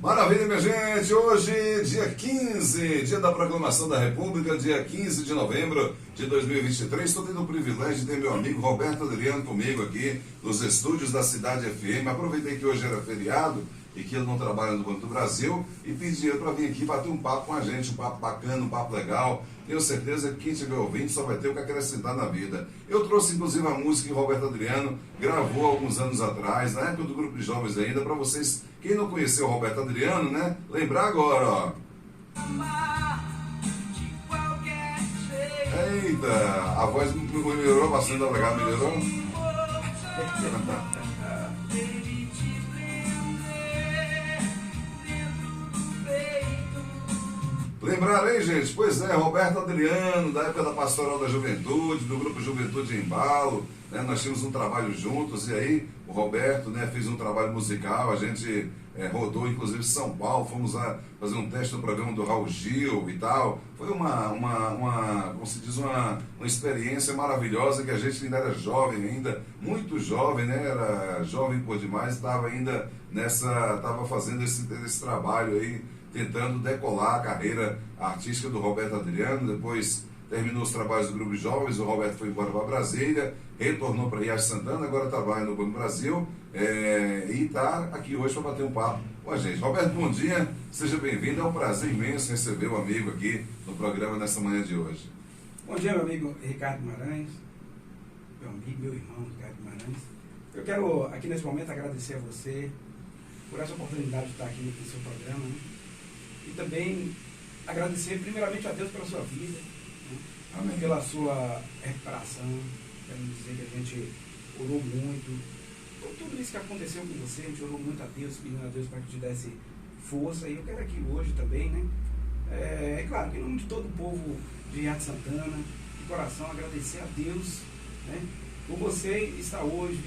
Maravilha, minha gente! Hoje, dia 15, dia da Proclamação da República, dia 15 de novembro de 2023. Estou tendo o privilégio de ter meu amigo Roberto Adriano comigo aqui nos estúdios da Cidade FM. Aproveitei que hoje era feriado e que ele não trabalha no Banco do Brasil e pedi ele para vir aqui bater um papo com a gente, um papo bacana, um papo legal. Tenho certeza que quem estiver ouvindo só vai ter o que acrescentar na vida. Eu trouxe inclusive a música que o Roberto Adriano gravou alguns anos atrás, na época do grupo de jovens ainda, para vocês, quem não conheceu o Roberto Adriano, né, lembrar agora, ó. Eita, a voz melhorou bastante, obrigado, melhorou? Lembrarei, gente? Pois é, Roberto Adriano, da época da Pastoral da Juventude, do Grupo Juventude em Embalo, né? Nós tínhamos um trabalho juntos e aí o Roberto, né, fez um trabalho musical, a gente rodou inclusive São Paulo, fomos a fazer um teste no programa do Raul Gil e tal. Foi como se diz, uma experiência maravilhosa, que a gente ainda era jovem ainda, muito jovem, né? Era jovem por demais, estava ainda estava fazendo esse trabalho aí, tentando decolar a carreira artística do Roberto Adriano. Depois terminou os trabalhos do Grupo de Jovens, o Roberto foi embora para Brasília, retornou para Riacho Santana, agora trabalha no Banco do Brasil e está aqui hoje para bater um papo com a gente. Roberto, bom dia, seja bem-vindo, é um prazer imenso receber o amigo aqui no programa nessa manhã de hoje. Bom dia, meu amigo Ricardo Guimarães, meu amigo, meu irmão Ricardo Guimarães. Eu quero aqui nesse momento agradecer a você por essa oportunidade de estar aqui no seu programa, né? E também agradecer primeiramente a Deus pela sua vida, né? Pela sua recuperação. Quero dizer que a gente orou muito. Por tudo isso que aconteceu com você, a gente orou muito a Deus, pedindo a Deus para que te desse força. E eu quero aqui hoje também, né? É claro que em nome de todo o povo de Riacho Santana, de coração, agradecer a Deus, né? Por você estar hoje,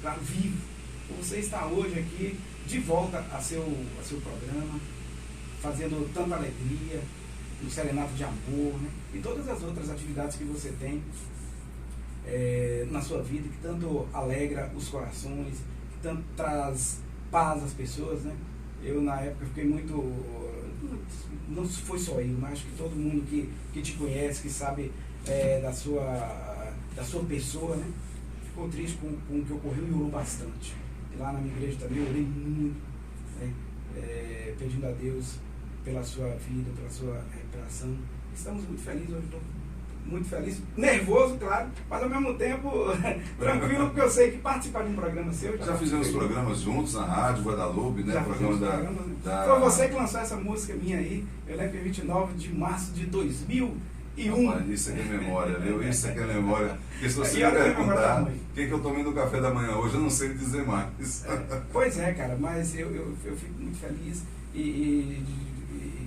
claro, vivo. Por você estar hoje aqui de volta a seu programa, fazendo tanta alegria, no Serenato de Amor, né? E todas as outras atividades que você tem na sua vida, que tanto alegra os corações, que tanto traz paz às pessoas, né? Eu, na época, fiquei muito... Não foi só eu, mas acho que todo mundo que te conhece, que sabe da sua pessoa, né? Ficou triste com o que ocorreu e orou bastante. E lá na minha igreja também eu orei muito, né? Pedindo a Deus pela sua vida, pela sua recuperação. Estamos muito felizes hoje, estou muito feliz, nervoso, claro, mas ao mesmo tempo tranquilo, porque eu sei que participar de um programa seu... Já fizemos programas juntos na Rádio Guadalupe, né? Programa Foi você que lançou essa música minha aí, eu lembro que é 29 de março de 2001. Rapaz, isso aqui é memória, viu? Isso aqui é memória. Porque se você me perguntar o que eu tomei no café da manhã hoje, eu não sei dizer mais. Pois é, cara, mas eu fico muito feliz e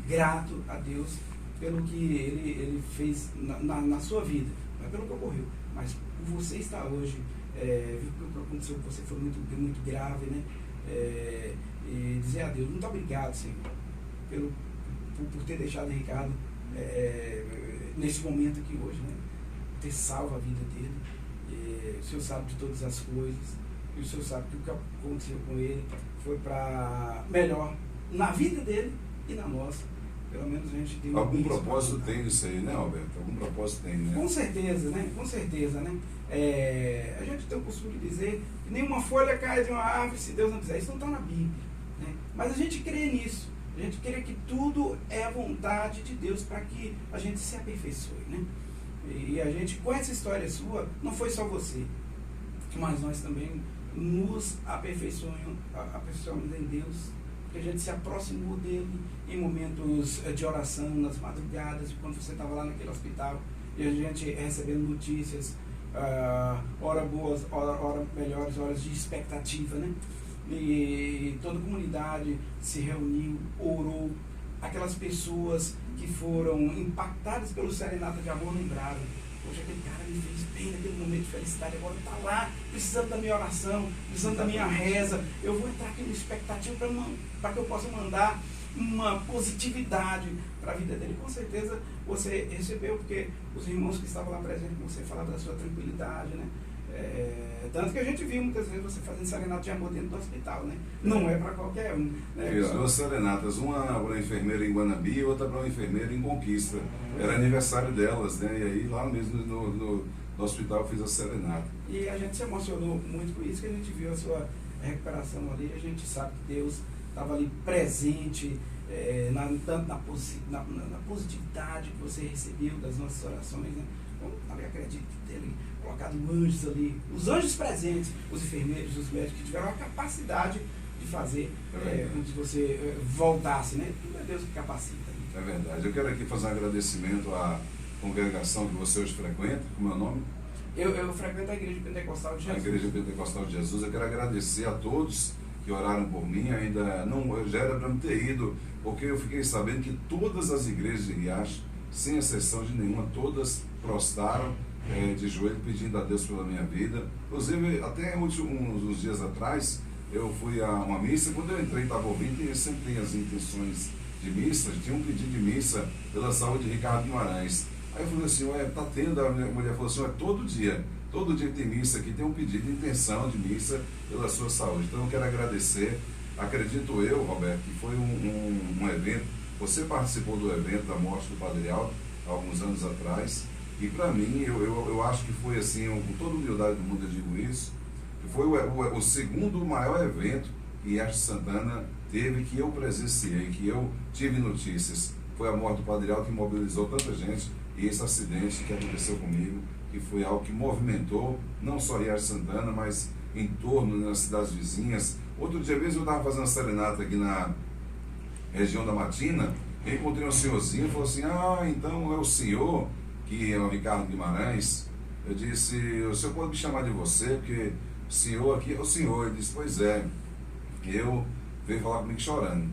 grato a Deus pelo que ele fez na sua vida, não é pelo que ocorreu, mas por você estar hoje, o que aconteceu com você foi muito grave, né? E dizer a Deus, muito obrigado, Senhor, por ter deixado o Ricardo nesse momento aqui hoje, né? Ter salvo a vida dele. O Senhor sabe de todas as coisas, e o Senhor sabe que o que aconteceu com ele foi para melhor na vida dele e na nossa. Pelo menos a gente tem algum propósito tem nisso aí, né, Alberto? Algum propósito tem, né? Com certeza, né? Com certeza, né? A gente tem o costume de dizer que nenhuma folha cai de uma árvore se Deus não quiser. Isso não está na Bíblia, né? Mas a gente crê nisso. A gente crê que tudo é a vontade de Deus para que a gente se aperfeiçoe, né? E a gente, com essa história sua, não foi só você, mas nós também nos aperfeiçoamos em Deus, porque a gente se aproximou dele em momentos de oração, nas madrugadas, quando você estava lá naquele hospital, e a gente recebendo notícias, hora boas, hora melhores, horas de expectativa, né? E toda a comunidade se reuniu, orou. Aquelas pessoas que foram impactadas pelo Serenato de Amor lembraram: poxa, aquele cara me fez bem naquele momento de felicidade, agora está lá, precisando da minha oração, precisando da minha reza. Eu vou entrar aqui na expectativa para que eu possa mandar uma positividade para a vida dele. Com certeza você recebeu, porque os irmãos que estavam lá presentes com você falavam da sua tranquilidade, né? Tanto que a gente viu muitas vezes você fazendo serenata de amor dentro do hospital, né? Não é para qualquer um. Né? Fiz duas serenatas, uma para uma enfermeira em Guanabi e outra para uma enfermeira em Conquista. Era aniversário delas, né? E aí lá mesmo no hospital eu fiz a serenata. E a gente se emocionou muito com isso, que a gente viu a sua recuperação ali, a gente sabe que Deus estava ali presente, tanto na positividade que você recebeu das nossas orações, né? Eu também acredito que ter colocado anjos ali, os anjos presentes, os enfermeiros, os médicos, que tiveram a capacidade de fazer com que você voltasse, né? Tudo é Deus que capacita. É verdade. Eu quero aqui fazer um agradecimento à congregação que você hoje frequenta. Como é o nome? Eu frequento a Igreja Pentecostal de Jesus. A Igreja Pentecostal de Jesus. Eu quero agradecer a todos que oraram por mim. Ainda não, eu já era para me ter ido, porque eu fiquei sabendo que todas as igrejas de Riacho, sem exceção de nenhuma, todas prostraram de joelho pedindo a Deus pela minha vida. Inclusive, até uns dias atrás, eu fui a uma missa. Quando eu entrei, estava ouvindo, e eu sempre tenho as intenções de missa. Tinha um pedido de missa pela saúde de Ricardo Guimarães. Aí eu falei assim, tá tendo, a minha mulher falou assim, todo dia tem missa aqui, tem um pedido de intenção de missa pela sua saúde. Então eu quero agradecer, acredito eu, Roberto, que foi um evento, você participou do evento da morte do Padre Alto, há alguns anos atrás, e para mim, eu acho que foi assim, com toda humildade do mundo eu digo isso, que foi o segundo maior evento que Riacho Santana teve, que eu presenciei, que eu tive notícias. Foi a morte do Padre Alto que mobilizou tanta gente, e esse acidente que aconteceu comigo, que foi algo que movimentou não só Riacho Santana, mas em torno, nas cidades vizinhas. Outro dia mesmo eu estava fazendo serenata aqui na região da Matina, e encontrei um senhorzinho e falou assim, então é o senhor, que é o Ricardo Guimarães. Eu disse, o senhor pode me chamar de você, porque o senhor aqui é o senhor. Ele disse, pois é. Eu veio falar comigo chorando,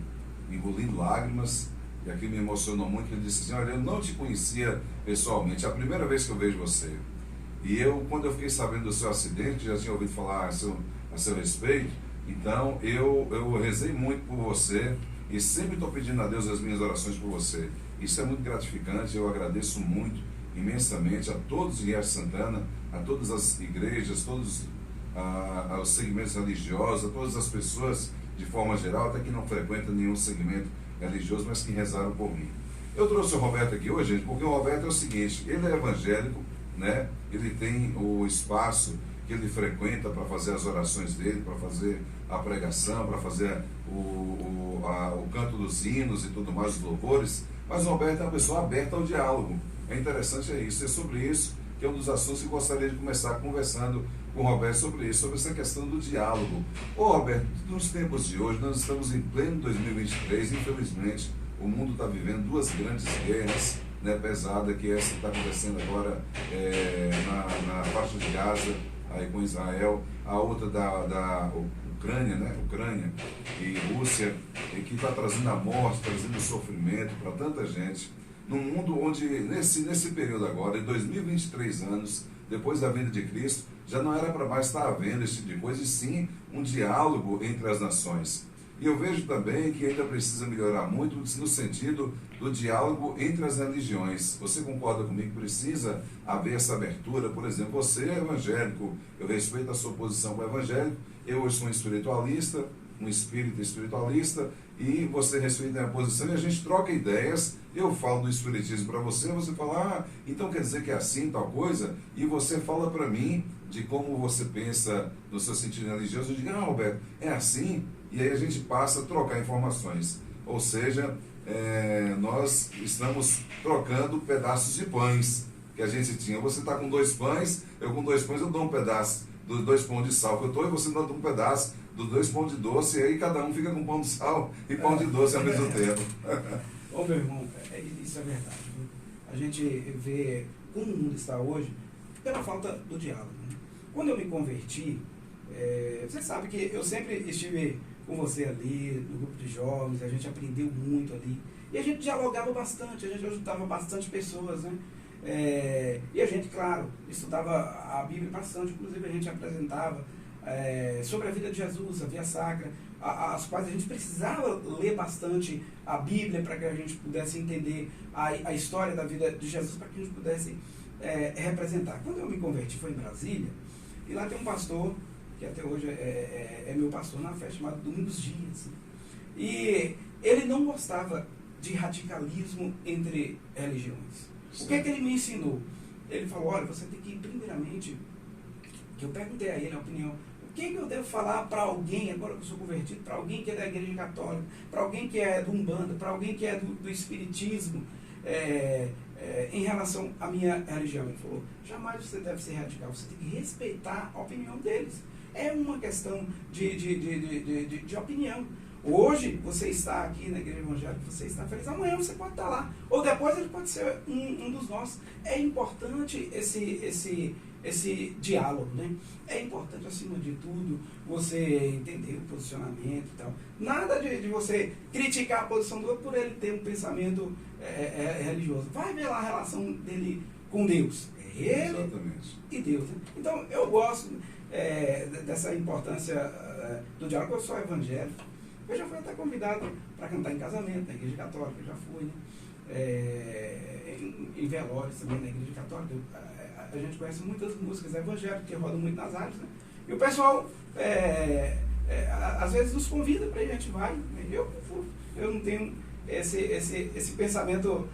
engolindo lágrimas, e aquilo me emocionou muito. Ele disse assim, olha, eu não te conhecia pessoalmente, é a primeira vez que eu vejo você. E eu, quando eu fiquei sabendo do seu acidente, já tinha ouvido falar a seu respeito, então eu rezei muito por você, e sempre estou pedindo a Deus as minhas orações por você. Isso é muito gratificante, eu agradeço muito, imensamente, a todos de Riacho Santana, a todas as igrejas, todos os segmentos religiosos, a todas as pessoas de forma geral, até que não frequentam nenhum segmento religioso, mas que rezaram por mim. Eu trouxe o Roberto aqui hoje, gente, porque o Roberto é o seguinte, ele é evangélico, né? Ele tem o espaço que ele frequenta para fazer as orações dele, para fazer a pregação, para fazer o canto dos hinos e tudo mais, os louvores, mas o Roberto é uma pessoa aberta ao diálogo. É interessante isso, é sobre isso que é um dos assuntos que eu gostaria de começar conversando com o Roberto sobre isso, sobre essa questão do diálogo. Ô Roberto, nos tempos de hoje, nós estamos em pleno 2023, infelizmente, o mundo está vivendo duas grandes guerras, né, pesadas, que essa que está acontecendo agora na faixa de Gaza, aí com Israel, a outra da Ucrânia, né, Ucrânia e Rússia, e que está trazendo a morte, trazendo o sofrimento para tanta gente. Num mundo onde, nesse período agora, em 2023 anos, depois da vinda de Cristo, já não era para mais estar havendo esse tipo de coisa, e sim um diálogo entre as nações. E eu vejo também que ainda precisa melhorar muito no sentido do diálogo entre as religiões. Você concorda comigo que precisa haver essa abertura? Por exemplo, você é evangélico, eu respeito a sua posição como evangélico, eu hoje sou um espiritualista, um espírita espiritualista, e você respeita a minha posição e a gente troca ideias. Eu falo do espiritismo para você, você fala, então quer dizer que é assim, tal coisa, e você fala para mim de como você pensa no seu sentido religioso. Eu digo, Roberto, é assim, e aí a gente passa a trocar informações. Ou seja, nós estamos trocando pedaços de pães que a gente tinha. Você está com 2 pães, eu com 2 pães, eu dou um pedaço dos 2 pães de sal que eu estou, e você dá um pedaço dos 2 pães de doce, e aí cada um fica com pão de sal e pão de doce ao mesmo tempo. Ô meu irmão, isso é verdade. Viu? A gente vê como o mundo está hoje pela falta do diálogo. Né? Quando eu me converti, você sabe que eu sempre estive com você ali, no grupo de jovens, a gente aprendeu muito ali. E a gente dialogava bastante, a gente ajudava bastante pessoas, né? E a gente, claro, estudava a Bíblia bastante, inclusive a gente apresentava sobre a vida de Jesus, a Via Sacra, as quais a gente precisava ler bastante a Bíblia para que a gente pudesse entender a história da vida de Jesus, para que a gente pudesse representar. Quando eu me converti, foi em Brasília, E lá tem um pastor, que até hoje é meu pastor na fé, chamado Domingos Dias. E ele não gostava de radicalismo entre religiões. O que é que ele me ensinou? Ele falou, olha, você tem que, primeiramente, que eu perguntei a ele a opinião, o que eu devo falar para alguém, agora que eu sou convertido, para alguém que é da igreja católica, para alguém que é do Umbanda, para alguém que é do espiritismo, em relação à minha religião? Ele falou, jamais você deve ser radical, você tem que respeitar a opinião deles. É uma questão de opinião. Hoje você está aqui na igreja evangélica, você está feliz, amanhã você pode estar lá, ou depois ele pode ser um dos nossos. É importante esse diálogo, né? É importante, acima de tudo, você entender o posicionamento e tal. Nada de você criticar a posição do outro por ele ter um pensamento religioso. Vai ver lá a relação dele com Deus. É ele Exatamente. E Deus. Né? Então, eu gosto dessa importância do diálogo. Eu sou evangélico. Eu já fui até convidado para cantar em casamento, na igreja católica, eu já fui, né? Em velórios também na igreja católica. A gente conhece muitas músicas evangélicas que rodam muito nas áreas, né? E o pessoal, às vezes, nos convida para a gente vai. Né? Eu não tenho esse pensamento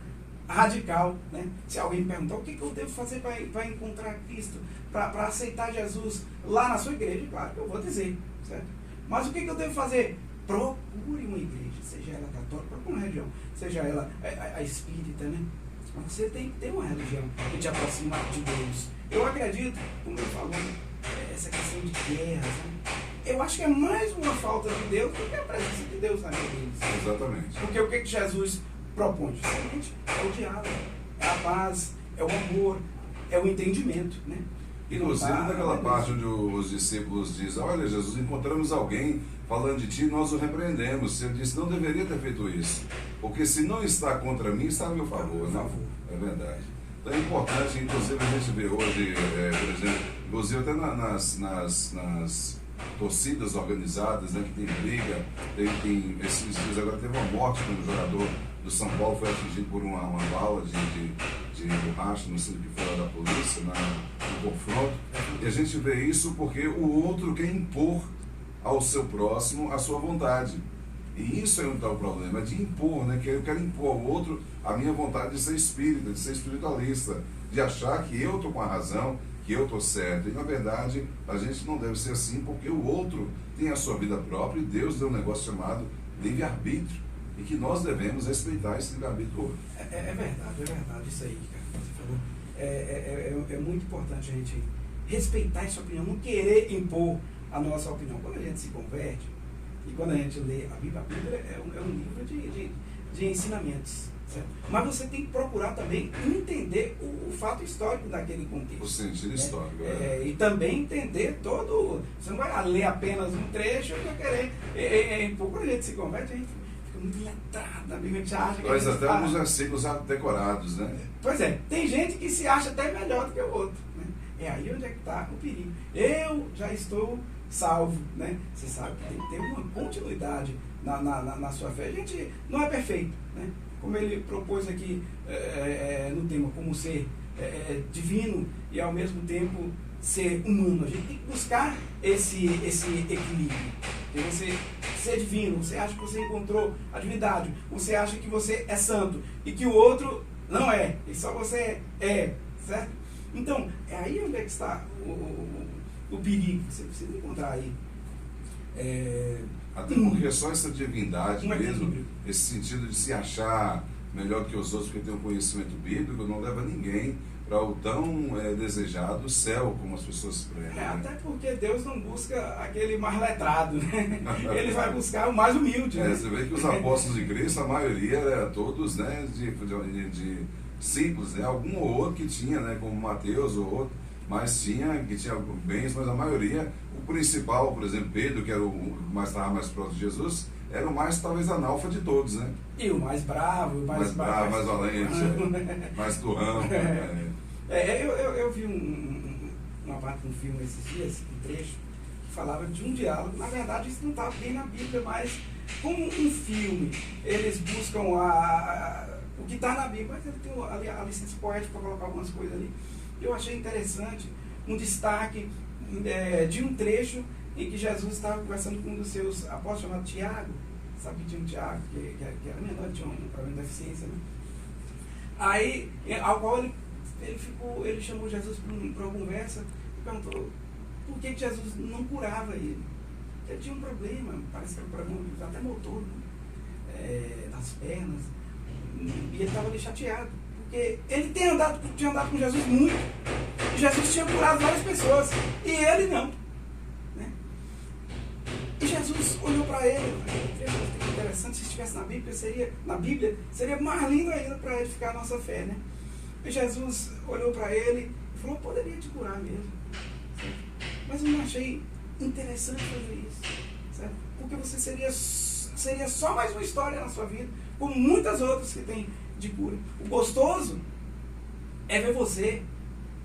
radical, né? Se alguém me perguntar o que eu devo fazer para encontrar Cristo, para aceitar Jesus lá na sua igreja, claro que eu vou dizer, certo? Mas o que eu devo fazer? Procure uma igreja, seja ela católica, procure uma religião, seja ela a espírita, né? Você tem que ter uma religião que te aproxima de Deus. Eu acredito, como eu falou, essa questão de guerras, né? Eu acho que é mais uma falta de Deus do que a presença de Deus na vida deles. Exatamente. Porque o que Jesus propõe? Justamente é o diálogo, é a paz, é o amor, é o entendimento, né? Inclusive, naquela parte onde os discípulos dizem, olha, Jesus, encontramos alguém falando de ti, nós o repreendemos. Ele disse, não deveria ter feito isso, porque se não está contra mim, está a meu favor, né? É verdade. Então é importante, inclusive a gente vê hoje, por exemplo, inclusive até nas torcidas organizadas, né, que tem briga, tem esses dias agora teve uma morte quando um jogador do São Paulo foi atingido por uma bala de borracha, não sei o que foi lá da polícia, no confronto. E a gente vê isso porque o outro quer impor ao seu próximo a sua vontade. E isso é um tal problema, de impor, né? Que eu quero impor ao outro a minha vontade de ser espírita, de ser espiritualista, de achar que eu estou com a razão, que eu estou certo. E na verdade, a gente não deve ser assim, porque o outro tem a sua vida própria e Deus deu um negócio chamado livre-arbítrio. E que nós devemos respeitar esse livre-arbítrio. É verdade isso aí, cara, que você falou. É muito importante a gente respeitar essa opinião, não querer impor a nossa opinião. Quando a gente se converte, e quando a gente lê a Bíblia é um livro de ensinamentos. Certo? Mas você tem que procurar também entender o fato histórico daquele contexto. O sentido histórico. E também entender todo. Você não vai ler apenas um trecho e vai querer. Quando a gente se converte, a gente fica muito letrado na Bíblia, a gente acha que. Mas até alguns versículos já decorados, né? Pois é, tem gente que se acha até melhor do que o outro. Né? É aí onde é que está o perigo. Eu já estou salvo, né? Você sabe que tem que ter uma continuidade na sua fé. A gente não é perfeito, né? Como ele propôs aqui no tema, como ser divino e ao mesmo tempo ser humano. A gente tem que buscar esse equilíbrio. E você ser divino, você acha que você encontrou a divindade, você acha que você é santo e que o outro não é, e só você é, certo? Então, é aí onde é que está o perigo. Você precisa encontrar aí. Até porque é só essa divindade mesmo, esse sentido de se achar melhor que os outros porque tem um conhecimento bíblico, não leva ninguém para o tão desejado céu, como as pessoas se prendem. Até porque Deus não busca aquele mais letrado, né? Ele vai buscar o mais humilde. Né? Você vê que os apóstolos de Cristo, a maioria era todos, né, de simples, né? Algum ou outro que tinha, né, como Mateus ou outro, mas que tinha bens, mas a maioria, o principal, por exemplo, Pedro, que era o mais estava mais próximo de Jesus, era o mais, talvez, analfa de todos, né? E o mais bravo, mais valente, mais turrão. Eu vi uma parte de um filme esses dias, um trecho, que falava de um diálogo. Na verdade, isso não estava bem na Bíblia, mas como um filme, eles buscam o que está na Bíblia, mas ele tem a licença poética para colocar algumas coisas ali. Eu achei interessante um destaque de um trecho em que Jesus estava conversando com um dos seus apóstolos chamado Tiago. Sabe que tinha um Tiago, que era menor, tinha um problema de deficiência, né? Aí, ao qual ele chamou Jesus para uma conversa e perguntou por que Jesus não curava ele. Ele tinha um problema, parece que era um problema até motor, né? Das pernas, e ele estava ali chateado, porque ele tinha andado com Jesus muito, e Jesus tinha curado várias pessoas, e ele não. Né? E Jesus olhou para ele, que interessante, se estivesse na Bíblia, seria mais lindo ainda para edificar a nossa fé. Né? E Jesus olhou para ele e falou, poderia te curar mesmo, certo? Mas eu não achei interessante fazer isso, certo? Porque você seria só mais uma história na sua vida, como muitas outras que tem de cura. O gostoso é ver você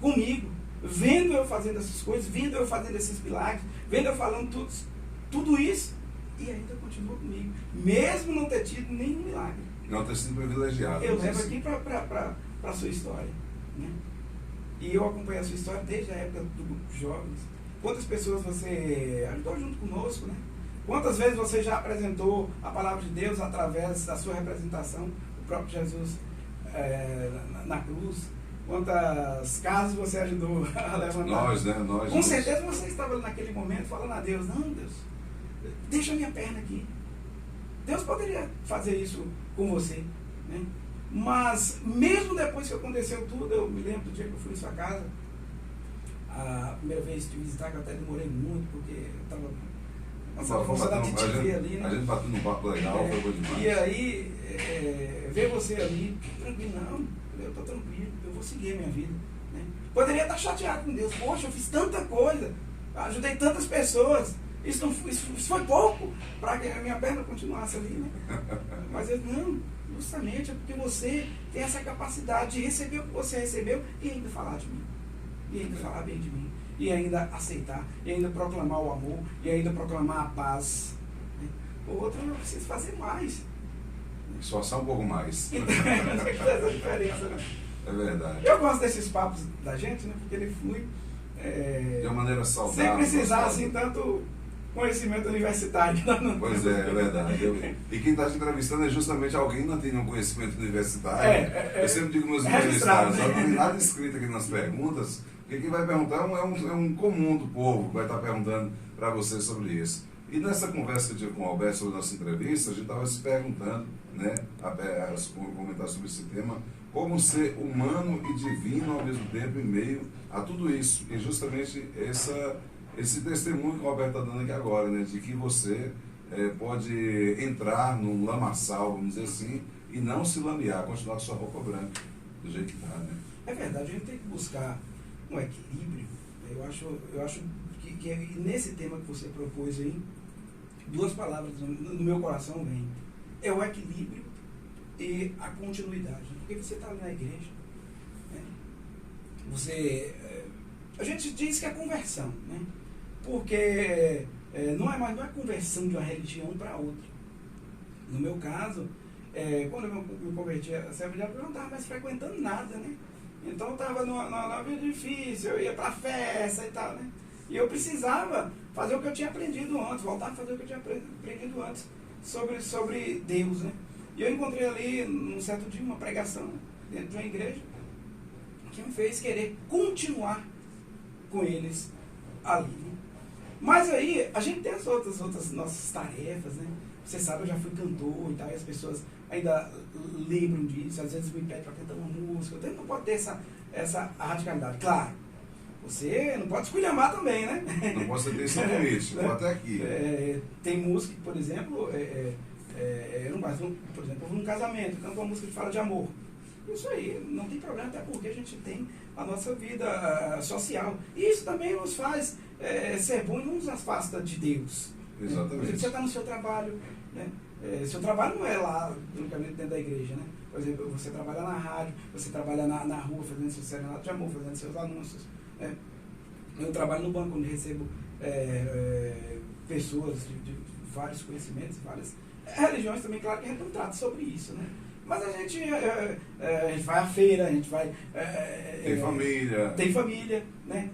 comigo, vendo eu fazendo essas coisas, vendo eu fazendo esses milagres, vendo eu falando tudo isso, e ainda continua comigo, mesmo não ter tido nenhum milagre. Não ter sido privilegiado. Eu levo aqui para a sua história. Né? E eu acompanho a sua história desde a época do grupo de jovens. Quantas pessoas você ajudou junto conosco, né? Quantas vezes você já apresentou a palavra de Deus através da sua representação, o próprio Jesus na cruz? Quantas casas você ajudou a levantar? Nós, né? Com certeza você estava naquele momento falando a Deus, não, Deus, deixa a minha perna aqui. Deus poderia fazer isso com você, né? Mas mesmo depois que aconteceu tudo, eu me lembro do dia que eu fui em sua casa, a primeira vez que te visitar, que eu até demorei muito, porque eu estava com saudade de te ver ali, né? A gente bateu num papo legal, foi bom demais. E aí, ver você ali, tranquilo, não, eu estou tranquilo, eu vou seguir a minha vida. Né? Poderia estar chateado com Deus, poxa, eu fiz tanta coisa, ajudei tantas pessoas, isso foi pouco para que a minha perna continuasse ali. Né? Mas eu, não, justamente é porque você tem essa capacidade de receber o que você recebeu e ainda falar de mim. E ainda falar bem de mim, e ainda aceitar, e ainda proclamar o amor, e ainda proclamar a paz. Né? O outro eu preciso fazer mais. Esforçar um pouco mais. Então, faz essa diferença, né? É verdade. Eu gosto desses papos da gente, né? Porque ele flui de uma maneira saudável. sem precisar assim tanto conhecimento universitário. Pois é verdade. E quem está te entrevistando é justamente alguém que não tem nenhum conhecimento universitário. Eu sempre digo nos entrevistados, não tem nada escrito aqui nas perguntas, porque quem vai perguntar é um comum do povo que vai estar perguntando para você sobre isso. E nessa conversa que eu tive com o Alberto sobre a nossa entrevista, a gente estava se perguntando, né, comentar sobre esse tema, como ser humano e divino ao mesmo tempo em meio a tudo isso. E justamente esse testemunho que o Alberto está dando aqui agora, né, de que você pode entrar num lamaçal, vamos dizer assim, e não se lambear, continuar com sua roupa branca, do jeito que está, né? É verdade, a gente tem que buscar um equilíbrio. Eu acho que nesse tema que você propôs aí, duas palavras no meu coração vêm. É o equilíbrio e a continuidade. Porque você está ali na igreja, né? A gente diz que é conversão, né? Porque não é conversão de uma religião para outra. No meu caso, quando eu me converti a Assembleia de Deus, eu não estava mais frequentando nada, né? Então eu estava numa vida difícil, eu ia para a festa e tal, né? E eu precisava fazer o que eu tinha aprendido antes, voltar a fazer o que eu tinha aprendido antes sobre Deus, né? E eu encontrei ali, num certo dia, uma pregação dentro de uma igreja que me fez querer continuar com eles ali, né? Mas aí, a gente tem as outras nossas tarefas, né? Você sabe, eu já fui cantor e tal, e as pessoas ainda lembram disso, às vezes me pedem para cantar uma música, então não pode ter essa radicalidade. Claro, você não pode esculhambar também, né? Não pode ter esse limite, vou até aqui. Tem música que, por exemplo, eu não gosto, por exemplo, eu vou num casamento, canto uma música que fala de amor. Isso aí, não tem problema, até porque a gente tem a nossa vida social. E isso também nos faz ser bom e não nos afasta de Deus. Exatamente. Por exemplo, você está no seu trabalho, né? Seu trabalho não é lá, unicamente dentro da igreja, né? Por exemplo, você trabalha na rádio, você trabalha na rua fazendo seu serenata de amor, fazendo seus anúncios. Né? Eu trabalho no banco, onde recebo pessoas de vários conhecimentos, várias religiões também, claro que a gente não trata sobre isso, né? Mas a gente vai à feira, a gente vai... tem família. Tem família, né?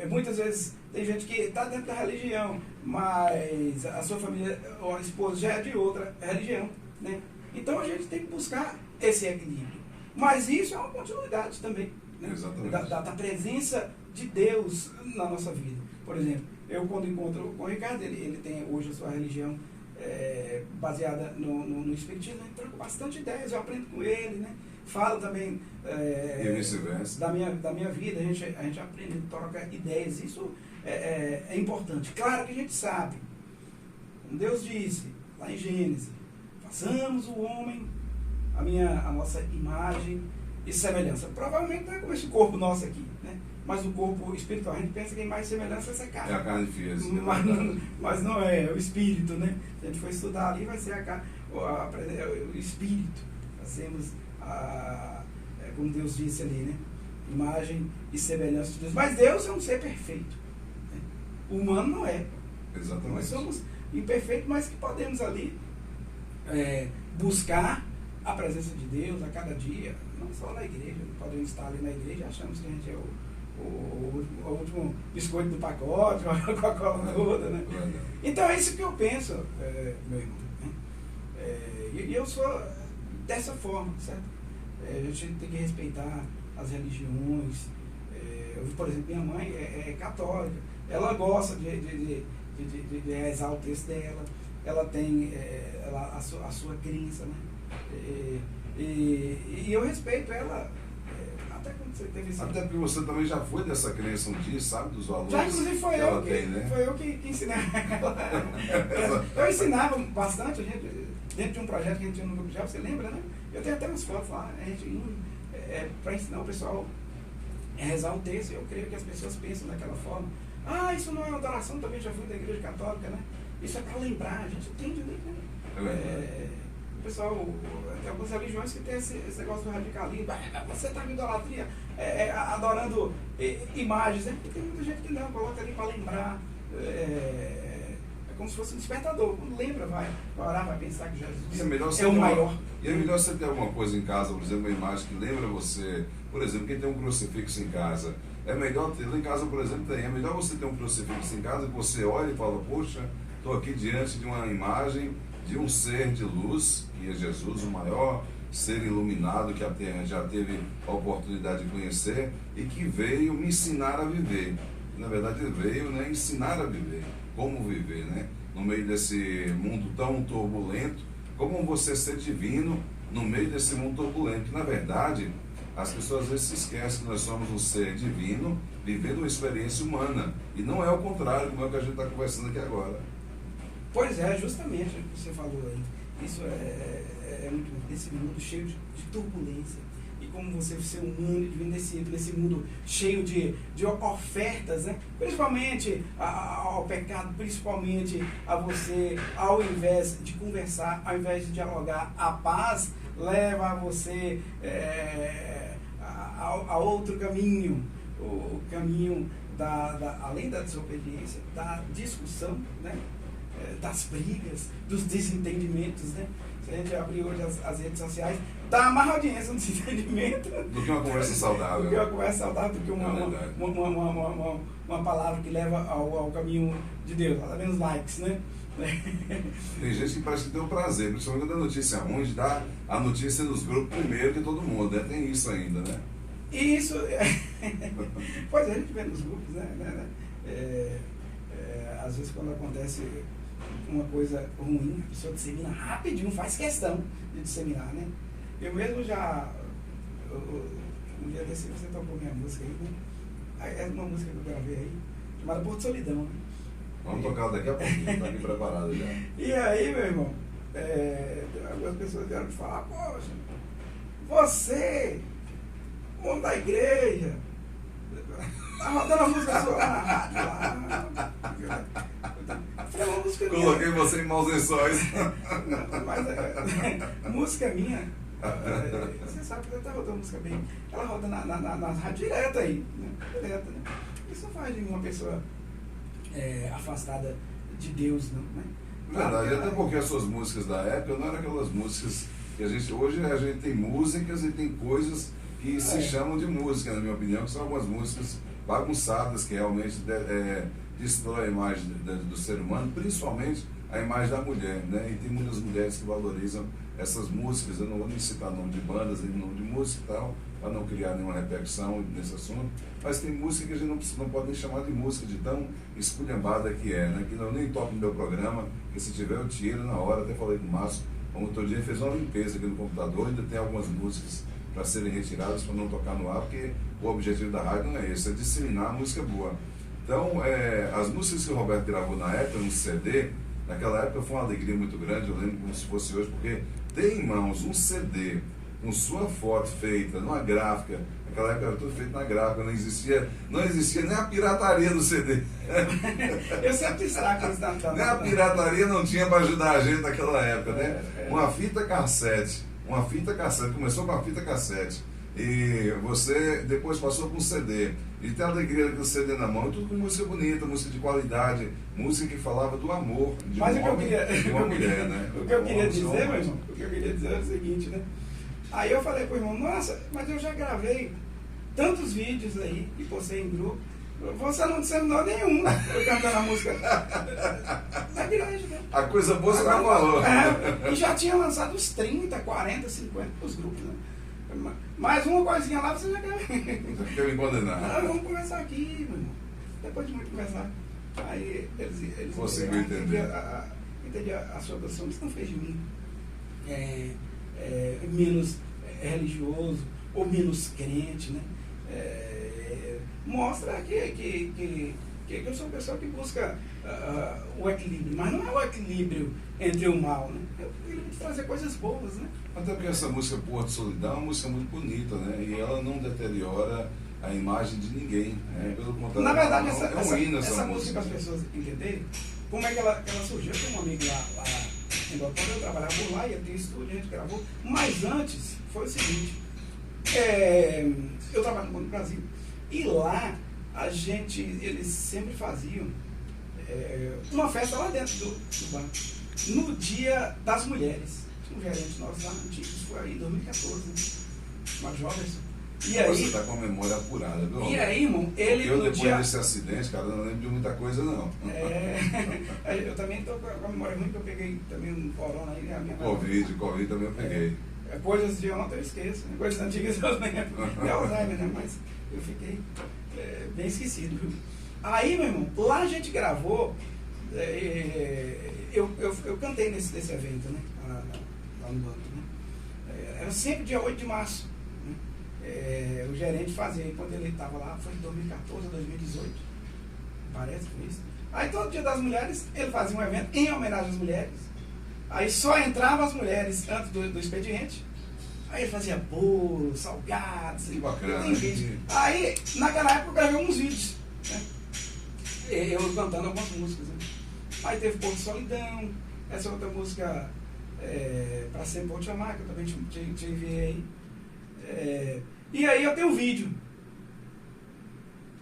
Muitas vezes tem gente que está dentro da religião, mas a sua família ou a esposa já é de outra religião, né? Então a gente tem que buscar esse equilíbrio. Mas isso é uma continuidade também, né? Da presença de Deus na nossa vida. Por exemplo, eu quando encontro com o Ricardo, ele tem hoje a sua religião baseada no Espiritismo, a gente troca bastante ideias, eu aprendo com ele, né? Falo também e vice-versa. da minha vida, a gente aprende, troca ideias, isso é importante. Claro que a gente sabe, como Deus disse, lá em Gênesis, façamos o homem a nossa imagem e semelhança. Provavelmente não é como esse corpo nosso aqui, né? Mas o corpo espiritual, a gente pensa que a imagem e semelhança é essa carne. É a carne física. Mas não é, o espírito, né? Se a gente for estudar ali, vai ser o espírito. Fazemos, como Deus disse ali, né? Imagem e semelhança de Deus. Mas Deus é um ser perfeito, né? O humano não é. Exatamente. Nós somos imperfeitos, mas que podemos ali buscar a presença de Deus a cada dia, não só na igreja. Podemos estar ali na igreja e achamos que a gente é o último biscoito do pacote, a Coca-Cola toda, né? Então é isso que eu penso, meu irmão, né? E eu sou dessa forma, certo? A gente tem que respeitar as religiões. Por exemplo, minha mãe é católica, ela gosta de rezar o texto dela, ela tem a sua crença, né? E eu respeito ela, até quando você teve isso. Até porque você também já foi dessa crença um dia, sabe, dos valores. Já, inclusive, foi eu que ensinei ela. Eu ensinava bastante, a gente, dentro de um projeto que a gente tinha no grupo já, você lembra, né? Eu tenho até umas fotos lá, a gente para ensinar o pessoal a rezar o texto. Eu creio que as pessoas pensam daquela forma. Isso não é uma adoração, também já fui da igreja católica, né? Isso é para lembrar, a gente entende, né? O pessoal, tem algumas religiões que tem esse negócio do radicalismo. Você está em idolatria, adorando imagens, né? E tem muita gente que não, coloca ali para lembrar. É como se fosse um despertador. Quando lembra, vai orar, vai pensar que Jesus é o maior. E é melhor você ter alguma coisa em casa, por exemplo, uma imagem que lembra você. Por exemplo, quem tem um crucifixo em casa, é melhor ter, lá em casa, por exemplo, é melhor você ter um crucifixo em casa que você olha e fala, poxa, estou aqui diante de uma imagem de um ser de luz, que é Jesus, o maior ser iluminado que a Terra já teve a oportunidade de conhecer e que veio me ensinar a viver. Na verdade, ele veio, né, ensinar a viver, como viver, né, no meio desse mundo tão turbulento, como você ser divino no meio desse mundo turbulento. Que, na verdade, as pessoas às vezes se esquecem que nós somos um ser divino vivendo uma experiência humana. E não é o contrário, como é o que a gente está conversando aqui agora. Pois é, justamente o que você falou aí. Isso é muito desse mundo cheio de turbulência. E como você ser humano vivendo nesse mundo cheio de ofertas, né? Principalmente ao pecado, principalmente a você, ao invés de conversar, ao invés de dialogar, a paz leva a você a outro caminho, o caminho além da desobediência, da discussão, né? Das brigas, dos desentendimentos, né? Se a gente abrir hoje as redes sociais, dá mais audiência no desentendimento do que uma conversa saudável. Do que uma conversa saudável, do que uma palavra que leva ao caminho de Deus, pelo menos likes, né? Tem gente que parece que tem o prazer, principalmente quando a notícia ruim, de dar a notícia nos grupos primeiro de todo mundo, né? Tem isso ainda, né? Isso, pois é, a gente vê nos grupos, né? Às vezes quando acontece uma coisa ruim, a pessoa dissemina rapidinho, faz questão de disseminar, né? Eu mesmo já, um dia desse você tocou minha música aí, né? É uma música que eu gravei aí, chamada Porto Solidão, né? Vamos tocar daqui a pouquinho, está aqui preparado já. E aí, meu irmão, algumas pessoas vieram me falar, poxa, você, homem da igreja, tá rodando a música sua na rádio lá. Coloquei você em maus lençóis. Mas música minha, você sabe que eu estava rodando música bem. Ela roda na rádio direta aí, né? Direta, né? Isso não faz de mim uma pessoa afastada de Deus, não, né? Verdade, até porque as suas músicas da época não eram aquelas músicas que hoje a gente tem músicas e tem coisas que se chamam de música, na minha opinião, que são algumas músicas bagunçadas que realmente destrói a imagem do ser humano, principalmente a imagem da mulher, né? E tem muitas mulheres que valorizam essas músicas. Eu não vou nem citar nome de bandas, nem nome de música e tal, para não criar nenhuma repercussão nesse assunto, mas tem música que a gente não pode nem chamar de música, de tão esculhambada que é, né? Que eu nem toco no meu programa, que se tiver eu tiro na hora. Até falei com o Márcio, como outro dia fez uma limpeza aqui no computador, ainda tem algumas músicas para serem retiradas, para não tocar no ar, porque o objetivo da rádio não é esse, é disseminar a música boa. Então, as músicas que o Roberto gravou na época, no CD, naquela época foi uma alegria muito grande, eu lembro como se fosse hoje, porque ter em mãos um CD com sua foto feita numa gráfica, naquela época era tudo feito na gráfica, não existia nem a pirataria do CD. Eu sempre destaco isso. Nem a pirataria não tinha para ajudar a gente naquela época, né? Uma fita cassete, começou com a fita cassete, e você depois passou para um CD, e tem a alegria do CD na mão, tudo com música bonita, música de qualidade, música que falava do amor de um homem e uma mulher, né? O que eu queria dizer, meu irmão, o que eu queria dizer é o seguinte, né? Aí eu falei pro irmão, nossa, mas eu já gravei tantos vídeos aí e postei em grupo, você não disseminou nenhum eu cantando a música da igreja, né? A coisa boa você não falou. E já tinha lançado uns 30, 40, 50 pros grupos, né? Mais uma coisinha lá, você já quer me condenar. Vamos conversar aqui, meu irmão. Depois de muito conversar. Aí eles conseguiu entender. Entendi a sua posição, isso não fez de mim menos religioso ou menos crente, né? Mostra que eu sou uma pessoa que busca o equilíbrio, mas não é o equilíbrio entre o mal, né? É o equilíbrio de trazer coisas boas, né? Até porque essa música Porto Solidão é uma música muito bonita, né? E ela não deteriora a imagem de ninguém, né? Pelo contrário, na verdade, essa música para as pessoas entenderem como é que ela surgiu. Eu tenho um amigo lá em Botão, eu trabalhava por lá, ia ter estúdio, a gente gravou. Mas antes, foi o seguinte, eu trabalho no Banco do Brasil, e lá eles sempre faziam uma festa lá dentro do banco, no Dia das Mulheres. Tinha um gerente nosso lá, isso foi aí em 2014, né? Uma jovem. E aí, você está com a memória apurada, viu? E aí, irmão, ele eu depois desse acidente, cara, não lembro de muita coisa, não. Eu também estou com a memória ruim, que eu peguei também um corona aí. Covid também eu peguei. Coisas de ontem eu esqueço, né? Coisas antigas eu lembro. É Alzheimer, né? Mas eu fiquei bem esquecido, viu? Aí, meu irmão, lá a gente gravou, eu cantei nesse evento, né? Lá no banco, né? Era sempre dia 8 de março. O gerente fazia, quando ele estava lá, foi em 2014 ou 2018, parece que foi isso. Aí todo dia das mulheres, ele fazia um evento em homenagem às mulheres. Aí só entravam as mulheres antes do expediente. Aí ele fazia bolo, salgados. Que bacana. Aí, naquela época, eu gravei uns vídeos, né? Eu cantando algumas músicas, né? Aí teve Porto Solidão, essa outra música, Pra Sempre Vou Te Amar, que eu também te enviei aí. E aí eu tenho um vídeo,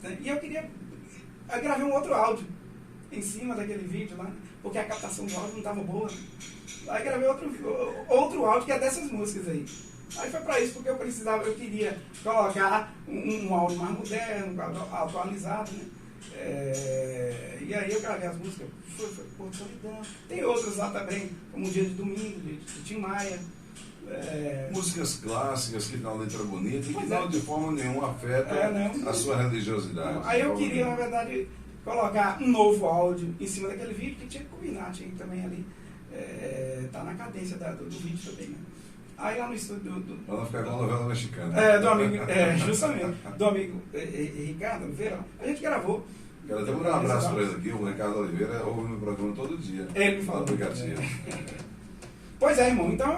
né? E eu gravei um outro áudio em cima daquele vídeo lá, porque a captação do áudio não estava boa, né? Aí gravei outro áudio que é dessas músicas aí. Aí foi para isso, porque eu queria colocar um áudio mais moderno, atualizado, né? E aí eu gravei as músicas, foi Porto Solidão. Tem outras lá também, como Dia de Domingo, de Tim Maia. Músicas clássicas que dão letra bonita e que não de forma nenhuma afeta a sua religiosidade. Aí eu queria, na verdade, colocar um novo áudio em cima daquele vídeo, que tinha que combinar, tinha que também ali tá na cadência do vídeo também, né? Aí lá no estúdio para não ficar com a novela mexicana. Do amigo, justamente, do amigo Ricardo Oliveira, a gente gravou. Quero até mandar um abraço para ele aqui, o Ricardo Oliveira ouve meu programa todo dia. Ele me falou. Pois é, irmão, então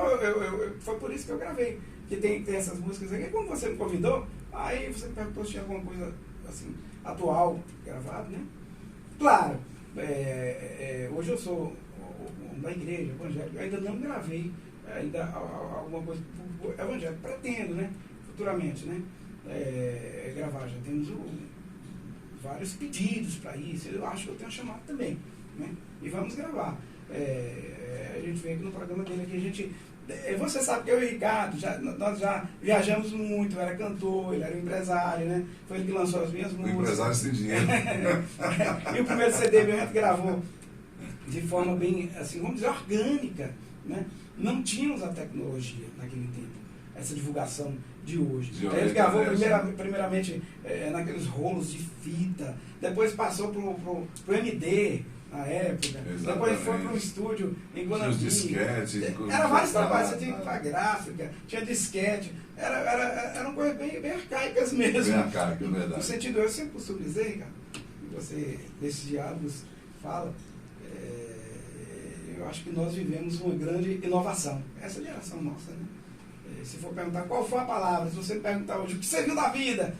foi por isso que eu gravei, que tem essas músicas aqui. Quando você me convidou, aí você me perguntou se tinha alguma coisa assim, atual, gravado, né? Claro, hoje eu sou da igreja evangélica, ainda não gravei alguma coisa evangélica, pretendo, né? Futuramente, né? Gravar, já temos vários pedidos para isso, eu acho que eu tenho chamado também, né? E vamos gravar. A gente veio aqui no programa dele, aqui a gente... Você sabe que eu e o Ricardo, nós já viajamos muito, eu era cantor, ele era um empresário, né? Foi ele que lançou as minhas músicas. O empresário sem dinheiro. E o primeiro CD mesmo a gente gravou de forma bem, assim, vamos dizer, orgânica, né? Não tínhamos a tecnologia naquele tempo, essa divulgação de hoje. A gente gravou primeiramente naqueles rolos de fita, depois passou pro MD, na época. Exatamente. Depois foi para um estúdio em Guanabara. Tinha os disquetes. Era vários trabalhos, você tinha a gráfica, tinha disquete. Eram coisas bem arcaicas mesmo. Bem arcaicas, verdade. No sentido, eu sempre costumo dizer, cara, que você, nesses diálogos, fala, eu acho que nós vivemos uma grande inovação. Essa geração nossa, né? Se for perguntar qual foi a palavra, se você me perguntar hoje o que você viu da vida,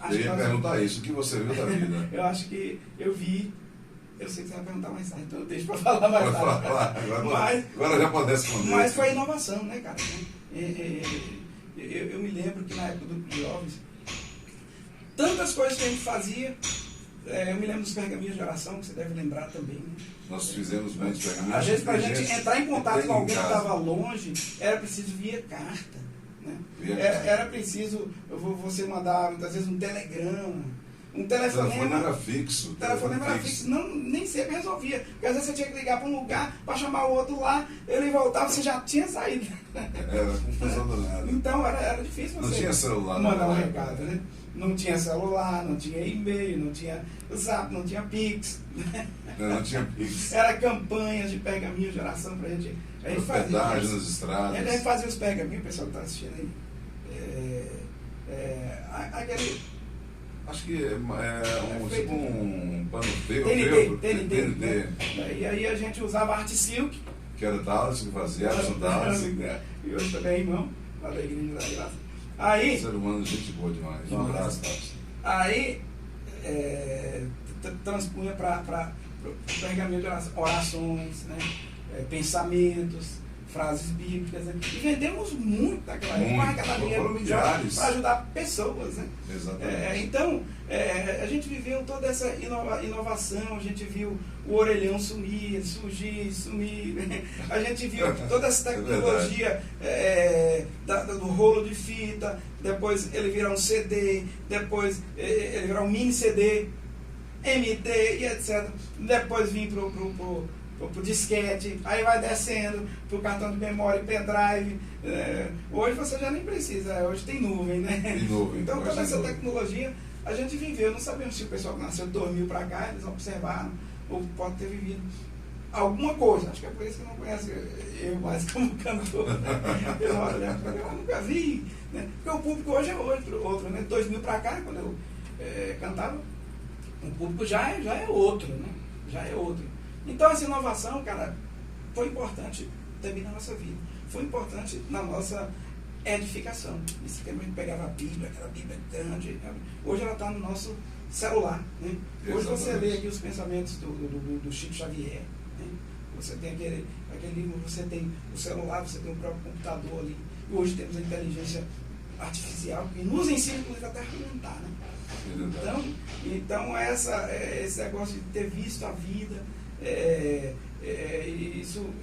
eu ia perguntar isso, o que você viu da vida? Eu acho que eu vi. Eu sei que você vai perguntar mais tarde, então eu deixo para falar mais tarde. Agora já pode responder. Mas foi a inovação, né, cara? Eu me lembro que na época do grupo de jovens, tantas coisas que a gente fazia. Eu me lembro dos pergaminhos de oração, que você deve lembrar também. Né? Nós fizemos muitos pergaminhos. Às vezes, para a gente entrar em contato com alguém que estava longe, era preciso via carta. Né? Era preciso você mandar, muitas vezes, um telegrama. Um telefonema era fixo. O telefonema era fixo. Não, nem sempre resolvia. Porque às vezes você tinha que ligar para um lugar para chamar o outro lá, ele voltava, você já tinha saído. Era confusão do nada. Então era difícil você não tinha celular, mandar um recado, né? Não tinha celular, não tinha e-mail, não tinha Zap, não tinha Pix. Não tinha Pix. Era campanhas de pergaminho de oração para a gente fazer. Nas estradas. A gente fazia os pergaminhos, o pessoal que está assistindo aí. Acho que tipo um pano TNT. E aí a gente usava arte silk. Que era Dallas que fazia, Dallas. E hoje também é irmão, lá da Igreja da Graça. Aí, ser humano, gente boa demais. Um abraço, Dallas. Aí, transpunha para pergaminho de orações, né? Pensamentos, frases bíblicas, né? E vendemos muito naquela época, mais cada dinheiro para ajudar pessoas, né? Exatamente. Então, a gente viveu toda essa inovação, a gente viu o orelhão surgir, né? A gente viu toda essa tecnologia do rolo de fita, depois ele virar um CD, depois ele virar um mini CD, MD e etc. Depois vir pro disquete, aí vai descendo pro cartão de memória, pendrive. Hoje você já nem precisa, hoje tem nuvem, né? Tem nuvem. Então toda essa tecnologia a gente viveu, não sabemos se o pessoal que nasceu dormiu para cá, eles observaram, ou pode ter vivido alguma coisa. Acho que é por isso que não conhece eu mais como cantor. Eu nunca vi, né? Porque o público hoje é outro, né? 2000 para cá, quando eu cantava, o público já é outro, né? Já é outro. Então essa inovação, cara, foi importante também na nossa vida. Foi importante na nossa edificação. Nesse tempo a gente pegava a Bíblia, aquela Bíblia grande. Hoje ela está no nosso celular. Né? Hoje você lê aqui os pensamentos do Chico Xavier. Né? Você tem aquele livro, você tem o celular, você tem o próprio computador ali. E hoje temos a inteligência artificial que nos ensina, inclusive, até a argumentar. Né? Então esse negócio de ter visto a vida,